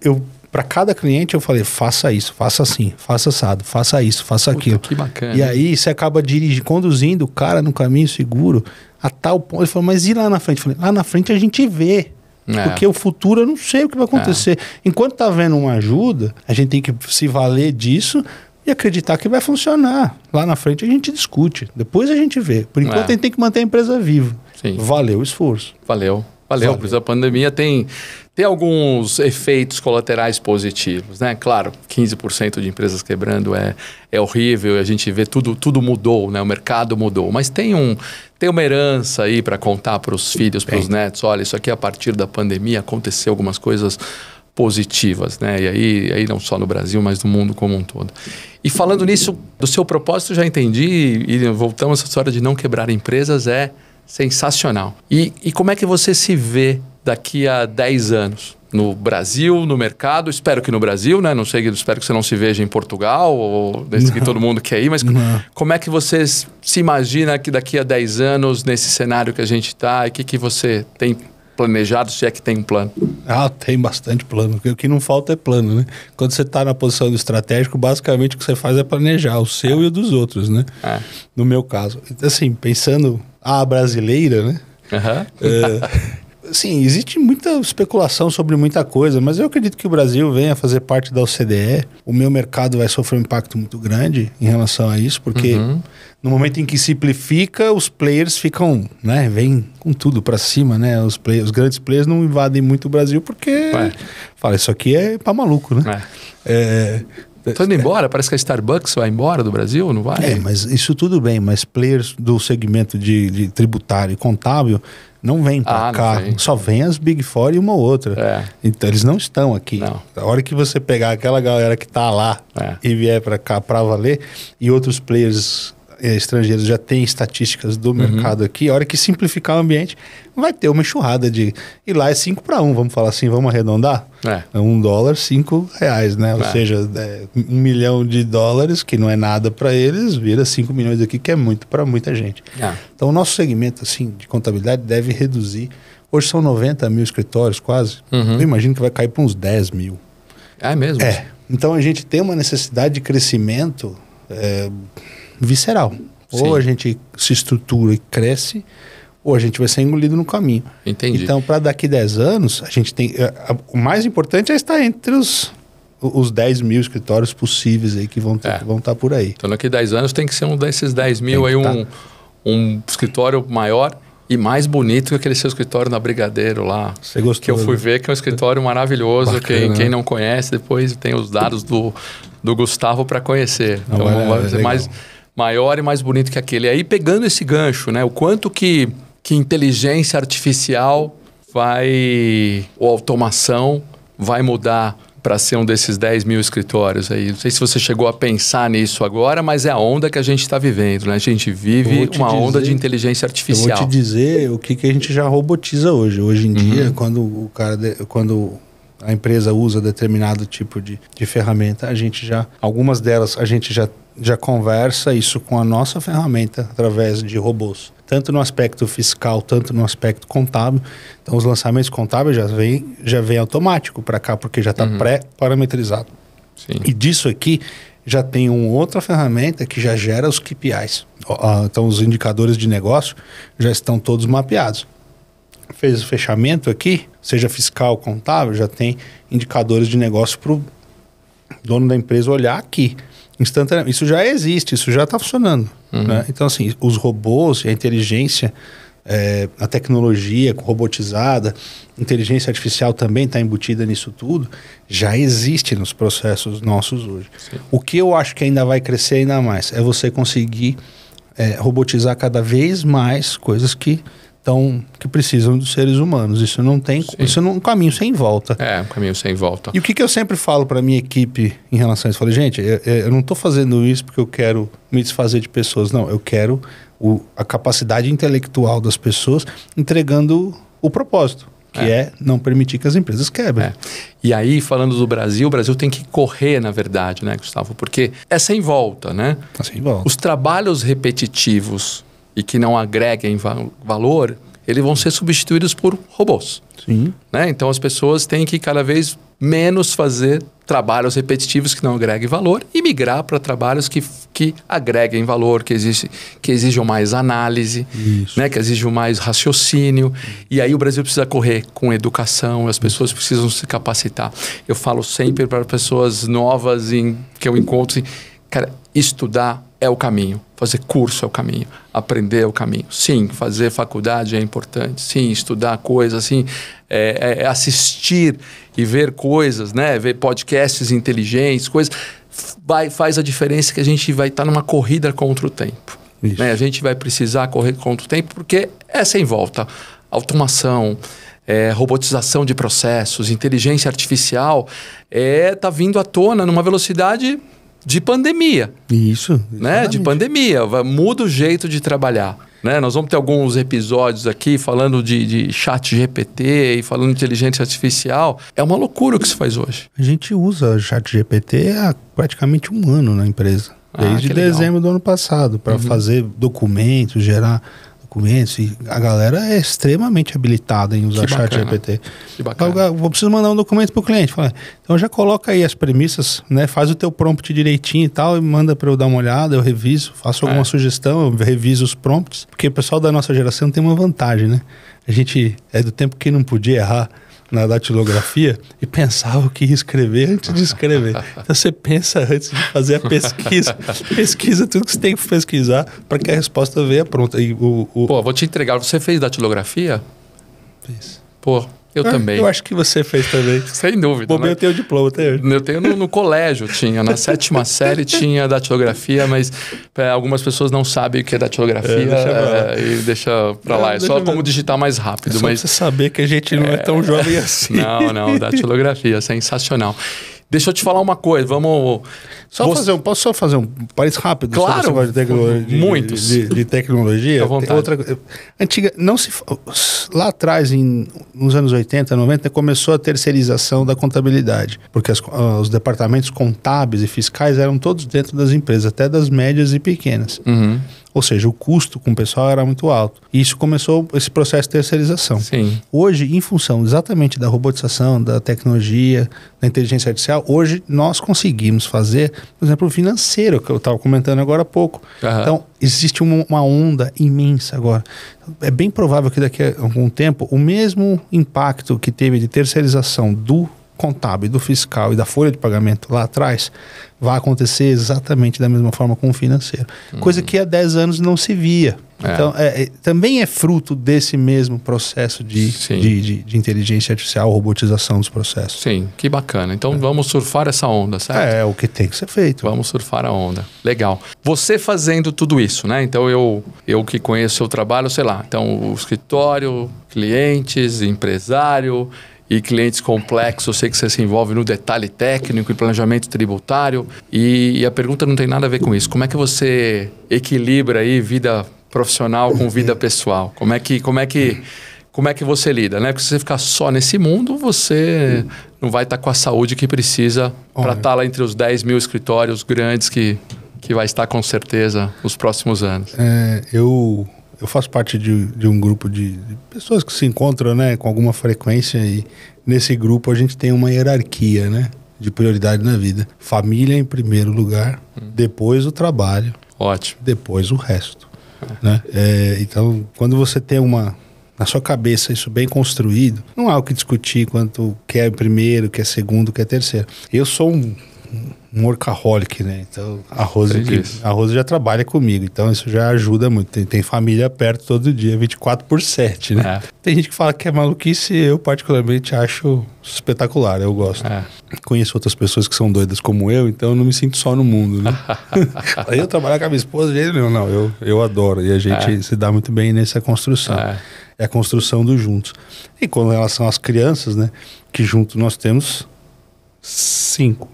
para cada cliente eu falei, faça isso, faça assim, faça assado, faça isso, faça aquilo. Que bacana. E aí você acaba conduzindo o cara no caminho seguro a tal ponto. Ele falou, mas e lá na frente? Eu falei, lá na frente a gente vê. Porque o futuro eu não sei o que vai acontecer. Enquanto tá vendo uma ajuda, a gente tem que se valer disso e acreditar que vai funcionar. Lá na frente a gente discute. Depois a gente vê. Por enquanto a gente tem que manter a empresa viva. Sim. Valeu o esforço. Valeu. Por isso a pandemia tem alguns efeitos colaterais positivos, né? Claro, 15% de empresas quebrando é horrível, a gente vê tudo mudou, né? O mercado mudou, mas tem uma herança aí para contar para os filhos, para os netos. Olha, isso aqui a partir da pandemia aconteceu algumas coisas positivas, né? E aí não só no Brasil, mas no mundo como um todo. E falando nisso, do seu propósito, já entendi, e voltamos a essa história de não quebrar empresas, sensacional. E como é que você se vê daqui a 10 anos? No Brasil, no mercado, espero que no Brasil, né? Não sei, espero que você não se veja em Portugal, ou desse que todo mundo quer ir, mas como é que você se imagina que daqui a 10 anos, nesse cenário que a gente está, e o que você tem planejado, se é que tem um plano? Tem bastante plano, porque o que não falta é plano, né? Quando você está na posição do estratégico, basicamente o que você faz é planejar o seu e o dos outros, né? No meu caso. Assim, pensando a brasileira, né? Sim, existe muita especulação sobre muita coisa, mas eu acredito que o Brasil venha fazer parte da OCDE. O meu mercado vai sofrer um impacto muito grande em relação a isso, porque no momento em que simplifica, os players ficam, né, vêm com tudo para cima, né? Os grandes players não invadem muito o Brasil porque fala, isso aqui é para maluco, né? Estão indo embora? Parece que a Starbucks vai embora do Brasil, não vai? Mas isso tudo bem, mas players do segmento de tributário e contábil não vêm para cá. Vem. Só vem as Big Four e uma ou outra. Então eles não estão aqui. Não. A hora que você pegar aquela galera que está lá e vier para cá para valer, e outros players estrangeiros já têm estatísticas do mercado aqui, a hora que simplificar o ambiente, vai ter uma enxurrada de... E lá é 5 para 1, vamos falar assim, vamos arredondar? $1, R$5, né? Ou seja, $1 milhão, que não é nada para eles, vira 5 milhões aqui, que é muito para muita gente. Então o nosso segmento assim, de contabilidade deve reduzir. Hoje são 90 mil escritórios quase. Eu imagino que vai cair para uns 10 mil. É mesmo? Então a gente tem uma necessidade de crescimento visceral. Sim. Ou a gente se estrutura e cresce, ou a gente vai ser engolido no caminho. Entendi. Então, para daqui 10 anos, a gente tem... o mais importante é estar entre os 10 mil escritórios possíveis aí que vão estar por aí. Então, daqui 10 anos tem que ser um desses 10 mil aí, um escritório maior e mais bonito que aquele seu escritório na Brigadeiro lá. Você gostou? Que eu fui ver, que é um escritório maravilhoso. Quem não conhece, depois tem os dados do Gustavo para conhecer. Então, vai ser mais... maior e mais bonito que aquele. E aí, pegando esse gancho, né? O quanto que inteligência artificial ou automação vai mudar para ser um desses 10 mil escritórios aí. Não sei se você chegou a pensar nisso agora, mas é a onda que a gente está vivendo, né? A gente vive uma onda de inteligência artificial. Eu vou te dizer o que a gente já robotiza hoje. Hoje em dia, quando a empresa usa determinado tipo de ferramenta, algumas delas a gente já conversa isso com a nossa ferramenta através de robôs. Tanto no aspecto fiscal, tanto no aspecto contábil. Então, os lançamentos contábeis já vem automático para cá, porque já está pré-parametrizado. Sim. E disso aqui, já tem uma outra ferramenta que já gera os KPIs. Então, os indicadores de negócio já estão todos mapeados. Fez o fechamento aqui, seja fiscal ou contábil, já tem indicadores de negócio para o dono da empresa olhar aqui. Instantaneamente. Isso já existe, isso já está funcionando. Né? Então, assim, os robôs, a inteligência, a tecnologia robotizada, inteligência artificial também está embutida nisso tudo, já existe nos processos nossos hoje. Sim. O que eu acho que ainda vai crescer ainda mais é você conseguir robotizar cada vez mais coisas que precisam dos seres humanos. Isso não tem... Isso é um caminho sem volta. Um caminho sem volta. E o que eu sempre falo para a minha equipe em relação a isso? Eu falei, gente, eu não estou fazendo isso porque eu quero me desfazer de pessoas. Não, eu quero a capacidade intelectual das pessoas entregando o propósito, que é não permitir que as empresas quebrem. E aí, falando do Brasil, o Brasil tem que correr, na verdade, né, Gustavo? Porque é sem volta, né? É sem volta. Os trabalhos repetitivos e que não agreguem valor, eles vão ser substituídos por robôs. Sim. Né? Então, as pessoas têm que cada vez menos fazer trabalhos repetitivos que não agreguem valor e migrar para trabalhos que agreguem valor, que exijam mais análise, né? Que exijam mais raciocínio. E aí o Brasil precisa correr com educação, as pessoas precisam se capacitar. Eu falo sempre para pessoas novas que eu encontro, assim, cara, estudar é o caminho, fazer curso é o caminho, aprender é o caminho. Sim, fazer faculdade é importante, sim, estudar coisas, sim, assistir e ver coisas, né? Ver podcasts inteligentes, coisas, faz a diferença que a gente vai estar numa corrida contra o tempo. Né? A gente vai precisar correr contra o tempo porque é sem volta. Automação, robotização de processos, inteligência artificial, está vindo à tona numa velocidade de pandemia. Isso. Né? De pandemia. Muda o jeito de trabalhar. Né? Nós vamos ter alguns episódios aqui falando de chat GPT e falando de inteligência artificial. É uma loucura o que se faz hoje. A gente usa chat GPT há praticamente um ano na empresa. Desde dezembro do ano passado, para fazer documentos, gerar documentos. E a galera é extremamente habilitada em usar chat GPT. Que bacana. Eu preciso mandar um documento para o cliente. Então já coloca aí as premissas, né? Faz o teu prompt direitinho e tal, e manda para eu dar uma olhada, eu reviso, faço alguma sugestão, eu reviso os prompts. Porque o pessoal da nossa geração tem uma vantagem, né? A gente é do tempo que não podia errar na datilografia e pensava o que ia escrever antes de escrever. Então você pensa antes de fazer a pesquisa. Pesquisa tudo que você tem que pesquisar para que a resposta venha pronta. Pô, vou te entregar. Você fez datilografia? Fiz. Pô, Eu também. Eu acho que você fez também. Sem dúvida. Bom, eu tenho diploma até hoje. Eu tenho no colégio, tinha. Na 7ª série tinha datilografia, mas algumas pessoas não sabem o que é datilografia e deixa pra lá. É só como digitar mais rápido. Só mas pra você saber que a gente não é tão jovem assim. Não, datilografia, sensacional. Deixa eu te falar uma coisa, vamos... Posso só fazer um parênteses rápido? Claro, sobre esse negócio muitos. De tecnologia. À vontade. Antiga, lá atrás, nos anos 80, 90, começou a terceirização da contabilidade, porque os departamentos contábeis e fiscais eram todos dentro das empresas, até das médias e pequenas. Uhum. Ou seja, o custo com o pessoal era muito alto. E isso começou esse processo de terceirização. Sim. Hoje, em função exatamente da robotização, da tecnologia, da inteligência artificial, hoje nós conseguimos fazer, por exemplo, o financeiro, que eu estava comentando agora há pouco. Uhum. Então, existe uma onda imensa agora. É bem provável que daqui a algum tempo, o mesmo impacto que teve de terceirização do contábil, do fiscal e da folha de pagamento lá atrás, vai acontecer exatamente da mesma forma com o financeiro. Coisa que há 10 anos não se via. Então, também é fruto desse mesmo processo de inteligência artificial, robotização dos processos. Sim, que bacana. Então vamos surfar essa onda, certo? É o que tem que ser feito. Vamos surfar a onda. Legal. Você fazendo tudo isso, né? Então eu que conheço o seu trabalho, sei lá. Então o escritório, clientes, empresário... e clientes complexos, eu sei que você se envolve no detalhe técnico e planejamento tributário. E a pergunta não tem nada a ver com isso. Como é que você equilibra aí vida profissional com vida pessoal? Como é que você lida, né? Porque se você ficar só nesse mundo, você não vai estar com a saúde que precisa para estar lá entre os 10 mil escritórios grandes que vai estar com certeza nos próximos anos. Eu faço parte de um grupo de pessoas que se encontram, né, com alguma frequência, e nesse grupo a gente tem uma hierarquia, né, de prioridade na vida. Família em primeiro lugar, depois o trabalho, ótimo, depois o resto. Né? Então, quando você tem na sua cabeça isso bem construído, não há o que discutir quanto que é primeiro, que é segundo, que é terceiro. Eu sou um workaholic, né? Então, a Rose já trabalha comigo, então isso já ajuda muito. Tem família perto todo dia, 24/7, né? Tem gente que fala que é maluquice, eu particularmente acho espetacular, eu gosto. Conheço outras pessoas que são doidas como eu, então eu não me sinto só no mundo, né? Aí eu trabalhar com a minha esposa, eu adoro, e a gente se dá muito bem nessa construção. É a construção do juntos. E com relação às crianças, né? Que juntos nós temos 5.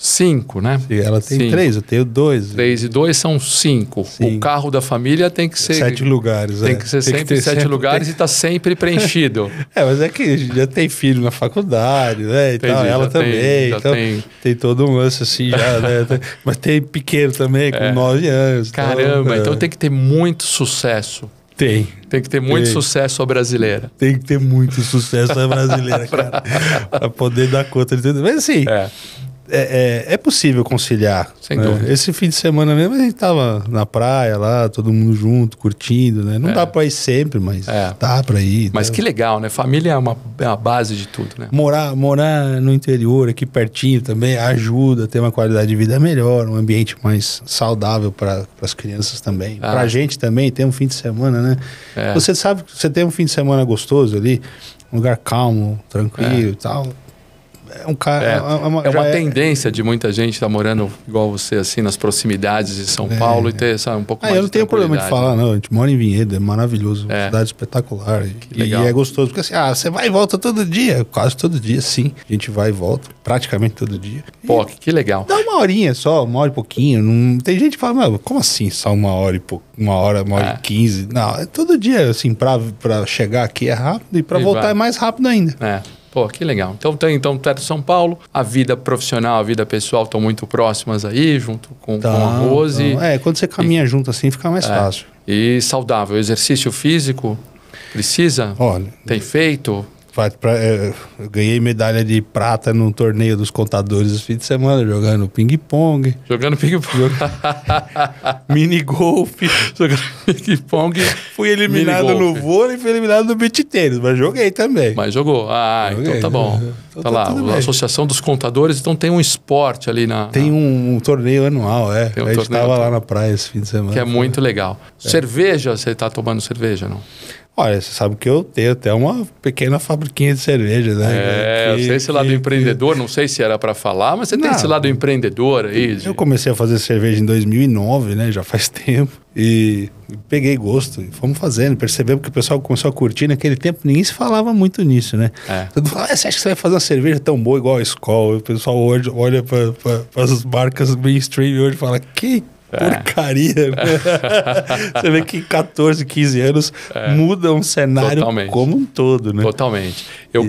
5, né? Ela tem 3, eu tenho 2. 3 e 2 são 5. O carro da família tem que ser... 7 lugares. Tem que ser sempre 7 lugares e está sempre preenchido. Mas é que já tem filho na faculdade, né? E tal, ela também. Então, tem todo um lance assim já, né? Mas tem pequeno também, com 9 anos. Caramba, então tem que ter muito sucesso. Tem que ter muito sucesso à brasileira. Tem que ter muito sucesso à brasileira, cara. Para poder dar conta de tudo. Mas assim... É possível conciliar. Sem dúvida. Esse fim de semana mesmo a gente tava na praia lá, todo mundo junto, curtindo, né? Não dá pra ir sempre, mas dá pra ir. Mas que legal, né? Família é a base de tudo, né? Morar no interior, aqui pertinho também, ajuda a ter uma qualidade de vida melhor, um ambiente mais saudável para as crianças também. Pra gente também, ter um fim de semana, né? Você sabe que você tem um fim de semana gostoso ali, um lugar calmo, tranquilo e tal... É uma tendência de muita gente estar morando igual você, assim, nas proximidades de São Paulo e ter um pouco mais de eu não tenho problema de falar, não. A gente mora em Vinhedo, é maravilhoso, uma cidade espetacular. E é gostoso, porque assim, você vai e volta todo dia, quase todo dia, sim. A gente vai e volta, praticamente todo dia. Pô, que legal. Dá uma horinha só, 1 hora e pouquinho. Não... Tem gente que fala, como assim só 1 hora e pouco? 1 hora e 15? Não, é todo dia, assim, pra chegar aqui é rápido e pra voltar é mais rápido ainda. Pô, que legal. Então perto de São Paulo, a vida profissional, a vida pessoal estão muito próximas aí, junto com a Rose. Quando você caminha junto assim, fica mais fácil. E saudável. Exercício físico, precisa? Olha, tem feito? Eu ganhei medalha de prata num torneio dos contadores esse fim de semana, jogando ping-pong. Mini golfe. Jogando ping-pong. Fui eliminado no vôlei e fui eliminado no beach tênis, mas joguei também. Mas jogou? Joguei. Então tá bom. Então tá lá, a Associação dos Contadores, então tem um esporte ali na... Tem um torneio anual, a gente tava lá na praia esse fim de semana. Que é muito legal. Cerveja, você tá tomando cerveja, não? Olha, você sabe que eu tenho até uma pequena fabriquinha de cerveja, né? Eu sei esse lado empreendedor, não sei se era para falar, mas você tem esse lado empreendedor aí. Eu comecei a fazer cerveja em 2009, né? Já faz tempo. E peguei gosto, e fomos fazendo, percebemos que o pessoal começou a curtir. Naquele tempo ninguém se falava muito nisso, né? Todo mundo falava, você acha que você vai fazer uma cerveja tão boa igual a Skol? O pessoal hoje olha para as marcas mainstream hoje e fala, que porcaria. Você vê que em 14, 15 anos muda um cenário como um todo, né? Totalmente. Eu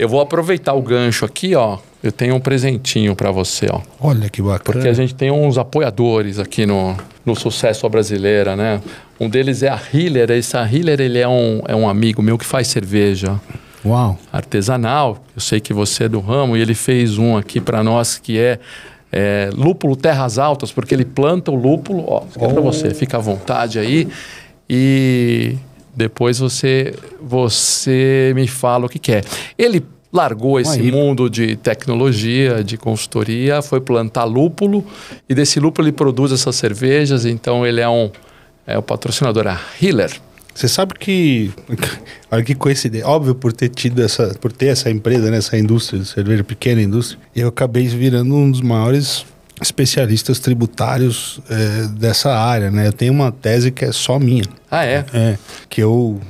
vou aproveitar o gancho aqui, ó. Eu tenho um presentinho para você, ó. Olha que bacana. Porque a gente tem uns apoiadores aqui no Sucesso Brasileira, né? Um deles é a Hiller. Essa Hiller, ele é um amigo meu que faz cerveja. Uau. Artesanal. Eu sei que você é do ramo e ele fez um aqui para nós que é lúpulo Terras Altas, porque ele planta o lúpulo. Ó, isso aqui é para você, fica à vontade aí. E depois você me fala o que quer. Ele largou esse mundo de tecnologia, de consultoria, foi plantar lúpulo e desse lúpulo ele produz essas cervejas. Então ele é o patrocinador, a Hiller. Você sabe que, olha que coincidência, óbvio por ter essa empresa, né, essa indústria de cerveja, pequena indústria, eu acabei virando um dos maiores especialistas tributários dessa área, né? Eu tenho uma tese que é só minha. Ah, é? Que eu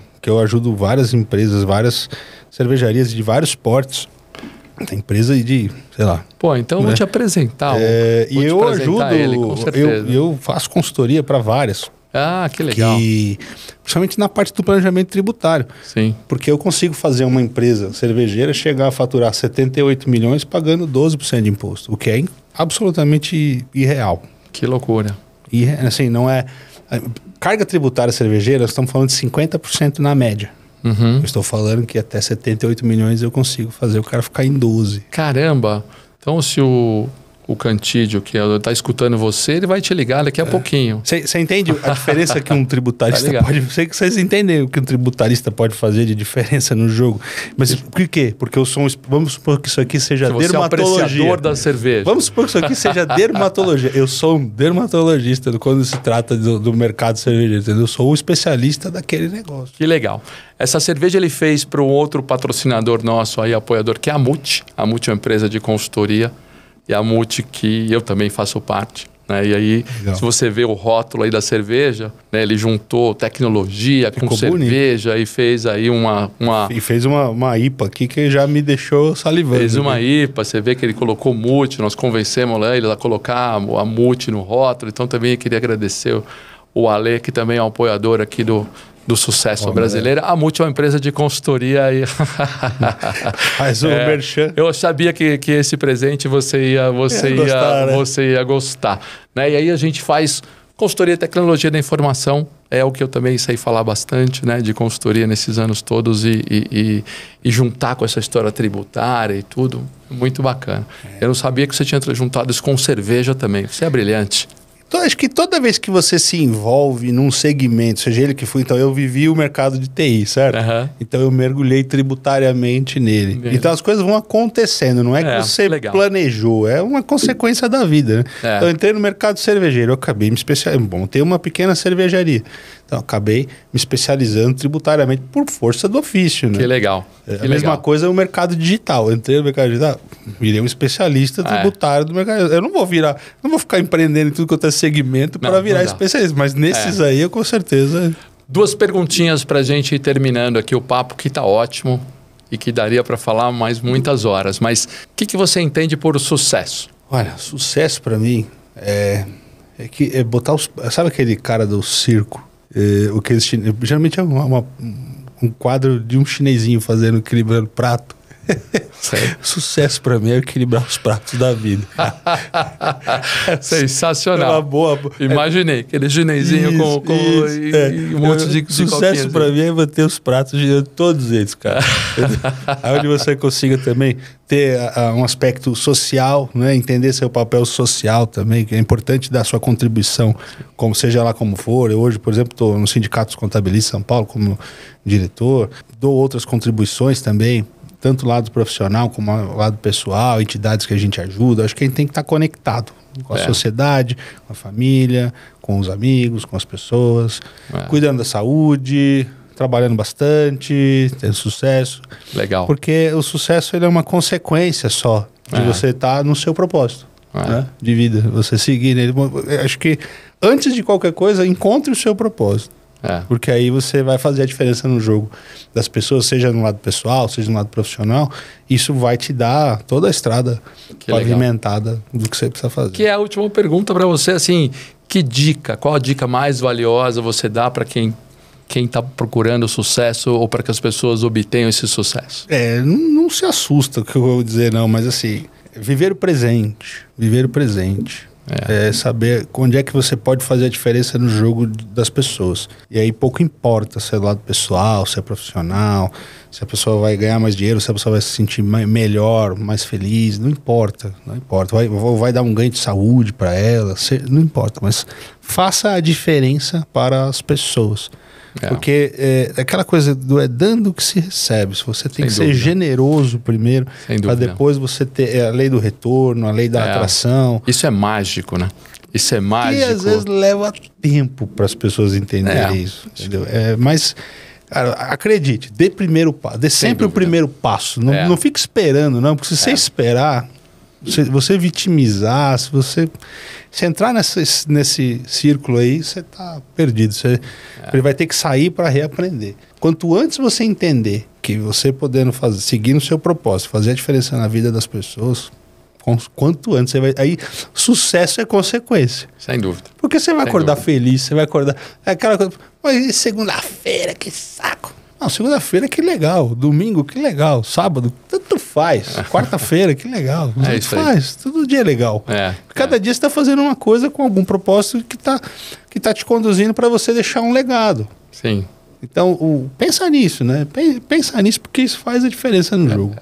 ajudo várias empresas, várias cervejarias de vários portos. Tem empresa de, sei lá. Pô, então eu vou te apresentar. E eu ajudo ele, com certeza. Eu faço consultoria para várias. Ah, que legal. Principalmente na parte do planejamento tributário. Sim. Porque eu consigo fazer uma empresa cervejeira chegar a faturar 78 milhões pagando 12% de imposto, o que é absolutamente irreal. Que loucura. E assim, não é... Carga tributária cervejeira, nós estamos falando de 50% na média. Uhum. Eu estou falando que até 78 milhões eu consigo fazer o cara ficar em 12. Caramba! Então se o Cantídio, que está escutando você, ele vai te ligar daqui a pouquinho. Você entende a diferença que um tributarista pode... Sei que vocês entendem o que um tributarista pode fazer de diferença no jogo. Mas por quê? Porque eu sou vamos supor que isso aqui seja dermatologia. Você é um apreciador da cerveja. Vamos supor que isso aqui seja dermatologia. Eu sou um dermatologista quando se trata do mercado cervejeiro, entendeu? Eu sou um especialista daquele negócio. Que legal. Essa cerveja ele fez para um outro patrocinador nosso aí, apoiador, que é a Multi. A Multi é uma empresa de consultoria. E a Multi, que eu também faço parte. Né? E aí, legal. Se você vê o rótulo aí da cerveja, né? Ele juntou tecnologia com cerveja bonito. E fez aí uma... E fez uma IPA aqui que já me deixou salivando. Fez uma IPA, você vê que ele colocou Multi, nós convencemos ele a colocar a Multi no rótulo. Então também eu queria agradecer o Ale, que também é um apoiador aqui do Sucesso Brasileira. A Multi é uma empresa de consultoria e... Faz o merchan. Eu sabia que esse presente você ia gostar. Né? E aí a gente faz consultoria e tecnologia da informação. É o que eu também sei falar bastante, né? De consultoria nesses anos todos e juntar com essa história tributária e tudo. Muito bacana. Eu não sabia que você tinha juntado isso com cerveja também. Você é brilhante. Acho que toda vez que você se envolve num segmento, seja ele que for, então eu vivi o mercado de TI, certo? Uhum. Então eu mergulhei tributariamente nele. Então as coisas vão acontecendo, não é que você planejou, é uma consequência da vida, né? Então eu entrei no mercado cervejeiro, eu acabei me especializando, montei uma pequena cervejaria. Então acabei me especializando tributariamente por força do ofício, né? Que legal. A mesma coisa é o mercado digital. Eu entrei no mercado digital, virei um especialista tributário do mercado. Eu não vou ficar empreendendo em tudo quanto é segmento para virar especialista, mas nesses aí eu com certeza... 2 perguntinhas para a gente ir terminando aqui o papo, que está ótimo e que daria para falar mais muitas horas. Mas o que você entende por sucesso? Olha, sucesso para mim é botar os... Sabe aquele cara do circo? O que eles, geralmente é um quadro de um chinesinho equilibrando prato. Sucesso para mim é equilibrar os pratos da vida. Sensacional. É uma boa... Imaginei aquele chinesinho com um monte de sucesso para mim é manter os pratos girando todos eles, cara. Onde você consiga também ter um aspecto social, né? Entender seu papel social também, que é importante dar sua contribuição, como seja lá como for. Eu hoje, por exemplo, estou no Sindicato dos Contabilistas de São Paulo como diretor, dou outras contribuições também, tanto lado profissional como lado pessoal, entidades que a gente ajuda. Acho que a gente tem que estar conectado com a sociedade, com a família, com os amigos, com as pessoas, cuidando da saúde, trabalhando bastante, tendo sucesso. Legal. Porque o sucesso ele é uma consequência só de você estar no seu propósito né, de vida. Você seguir nele. Acho que antes de qualquer coisa, encontre o seu propósito. Porque aí você vai fazer a diferença no jogo das pessoas, seja no lado pessoal, seja no lado profissional. Isso vai te dar toda a estrada pavimentada do que você precisa fazer. Que é a última pergunta para você, assim, qual a dica mais valiosa você dá para quem está procurando sucesso ou para que as pessoas obtenham esse sucesso? Não se assusta o que eu vou dizer não, mas assim, viver o presente. Saber onde é que você pode fazer a diferença no jogo das pessoas. E aí pouco importa se é do lado pessoal, se é profissional, se a pessoa vai ganhar mais dinheiro, se a pessoa vai se sentir melhor, mais feliz, não importa. Vai dar um ganho de saúde para ela, não importa, mas faça a diferença para as pessoas. Porque é aquela coisa é dando que se recebe. Se você tem que ser generoso primeiro, para depois você ter a lei do retorno, a lei da atração. Isso é mágico, né? Isso é mágico. E às vezes leva tempo para as pessoas entenderem isso. Entendeu? Mas, cara, acredite, dê sempre o primeiro passo. Não fique esperando, não, porque se você esperar, você vitimizar, se você entrar nesse círculo aí, você tá perdido. Você vai ter que sair para reaprender. Quanto antes você entender que você podendo seguir no seu propósito, fazer a diferença na vida das pessoas, quanto antes você vai... Aí, sucesso é consequência. Sem dúvida. Porque você vai acordar feliz, você vai acordar... Aquela coisa... Mas segunda-feira, que saco. Não, segunda-feira, que legal. Domingo, que legal. Sábado, tanto faz. Quarta-feira, que legal. Tanto faz. Todo dia é legal. Cada dia você está fazendo uma coisa com algum propósito que tá te conduzindo para você deixar um legado. Sim. Então, pensa nisso, né? Pensa nisso porque isso faz a diferença no jogo.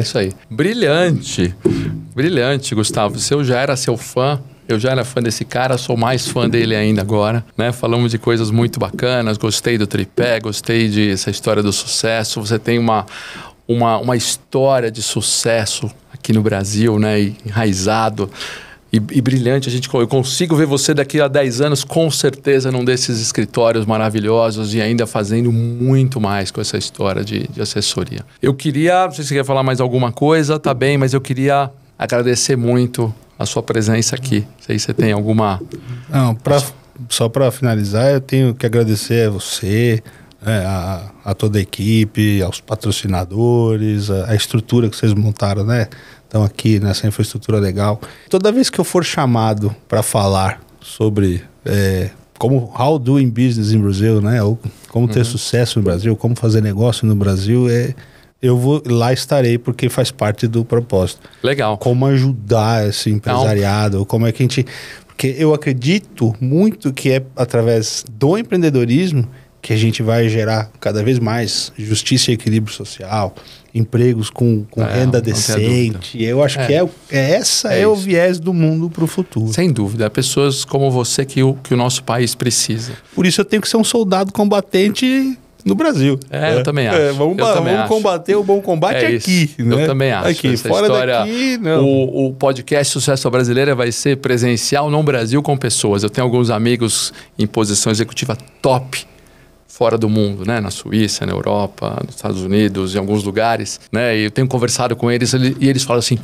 Isso aí. Brilhante. Brilhante, Gustavo. Eu já era seu fã. Eu já era fã desse cara, sou mais fã dele ainda agora, né? Falamos de coisas muito bacanas, gostei do tripé, gostei dessa história do sucesso. Você tem uma história de sucesso aqui no Brasil, né? Enraizado e brilhante. Eu consigo ver você daqui a 10 anos, com certeza, num desses escritórios maravilhosos e ainda fazendo muito mais com essa história de assessoria. Eu queria, não sei se você quer falar mais alguma coisa, tá bem, mas eu queria agradecer muito a sua presença aqui. Não sei se você tem alguma... Não, só para finalizar, eu tenho que agradecer a você, a toda a equipe, aos patrocinadores, a estrutura que vocês montaram, né? Estão aqui nessa infraestrutura legal. Toda vez que eu for chamado para falar sobre como how doing business in Brazil, né? Ou como ter sucesso no Brasil, como fazer negócio no Brasil, eu estarei porque faz parte do propósito. Legal. Como ajudar esse empresariado, como é que a gente... Porque eu acredito muito que é através do empreendedorismo que a gente vai gerar cada vez mais justiça e equilíbrio social, empregos com renda decente. Eu acho que é o viés do mundo para o futuro. Sem dúvida. Pessoas como você que o nosso país precisa. Por isso eu tenho que ser um soldado combatente no Brasil. Eu também acho. Vamos combater o bom combate aqui. Né? Eu também acho. Aqui, fora daqui, não. O podcast Sucesso Brasileira vai ser presencial no Brasil com pessoas. Eu tenho alguns amigos em posição executiva top fora do mundo, né? Na Suíça, na Europa, nos Estados Unidos, em alguns lugares, né? E eu tenho conversado com eles e eles falam assim,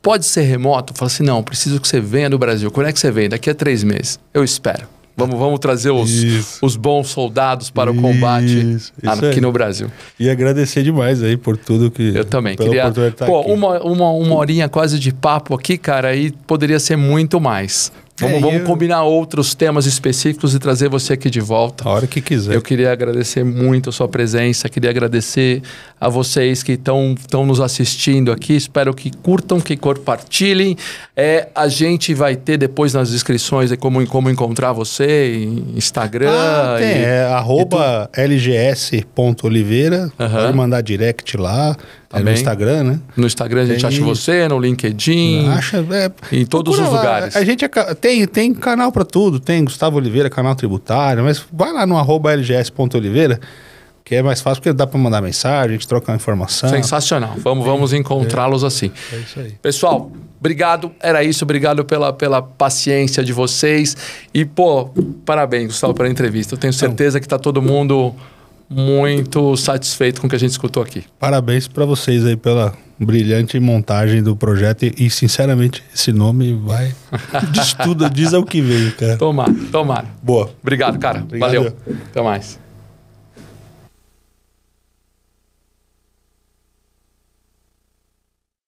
pode ser remoto? Eu falo assim, não, preciso que você venha do Brasil. Quando é que você vem? Daqui a 3 meses. Eu espero. Vamos trazer os bons soldados para o combate aqui no Brasil. E agradecer demais aí por tudo que... Eu também. Queria... uma horinha quase de papo aqui, cara, aí poderia ser muito mais. Vamos combinar outros temas específicos e trazer você aqui de volta. A hora que quiser. Eu queria agradecer muito a sua presença, queria agradecer a vocês que estão nos assistindo aqui. Espero que curtam, que compartilhem. A gente vai ter depois nas descrições como encontrar você em Instagram. Tem, @lgs.oliveira. Pode mandar direct lá. No Instagram, né? No Instagram a gente acha você, no LinkedIn, em todos os lugares. A gente tem canal para tudo, tem Gustavo Oliveira, canal tributário, mas vai lá no @lgs.oliveira, que é mais fácil porque dá para mandar mensagem, a gente troca uma informação. Sensacional, vamos encontrá-los assim. É isso aí. Pessoal, obrigado, era isso, obrigado pela paciência de vocês e, parabéns, Gustavo, pela entrevista. Eu tenho certeza que está todo mundo muito satisfeito com o que a gente escutou aqui. Parabéns para vocês aí pela brilhante montagem do projeto e sinceramente, esse nome vai... diz tudo, diz ao que veio, cara. Tomara. Boa. Obrigado, cara. Obrigado. Valeu. Até mais.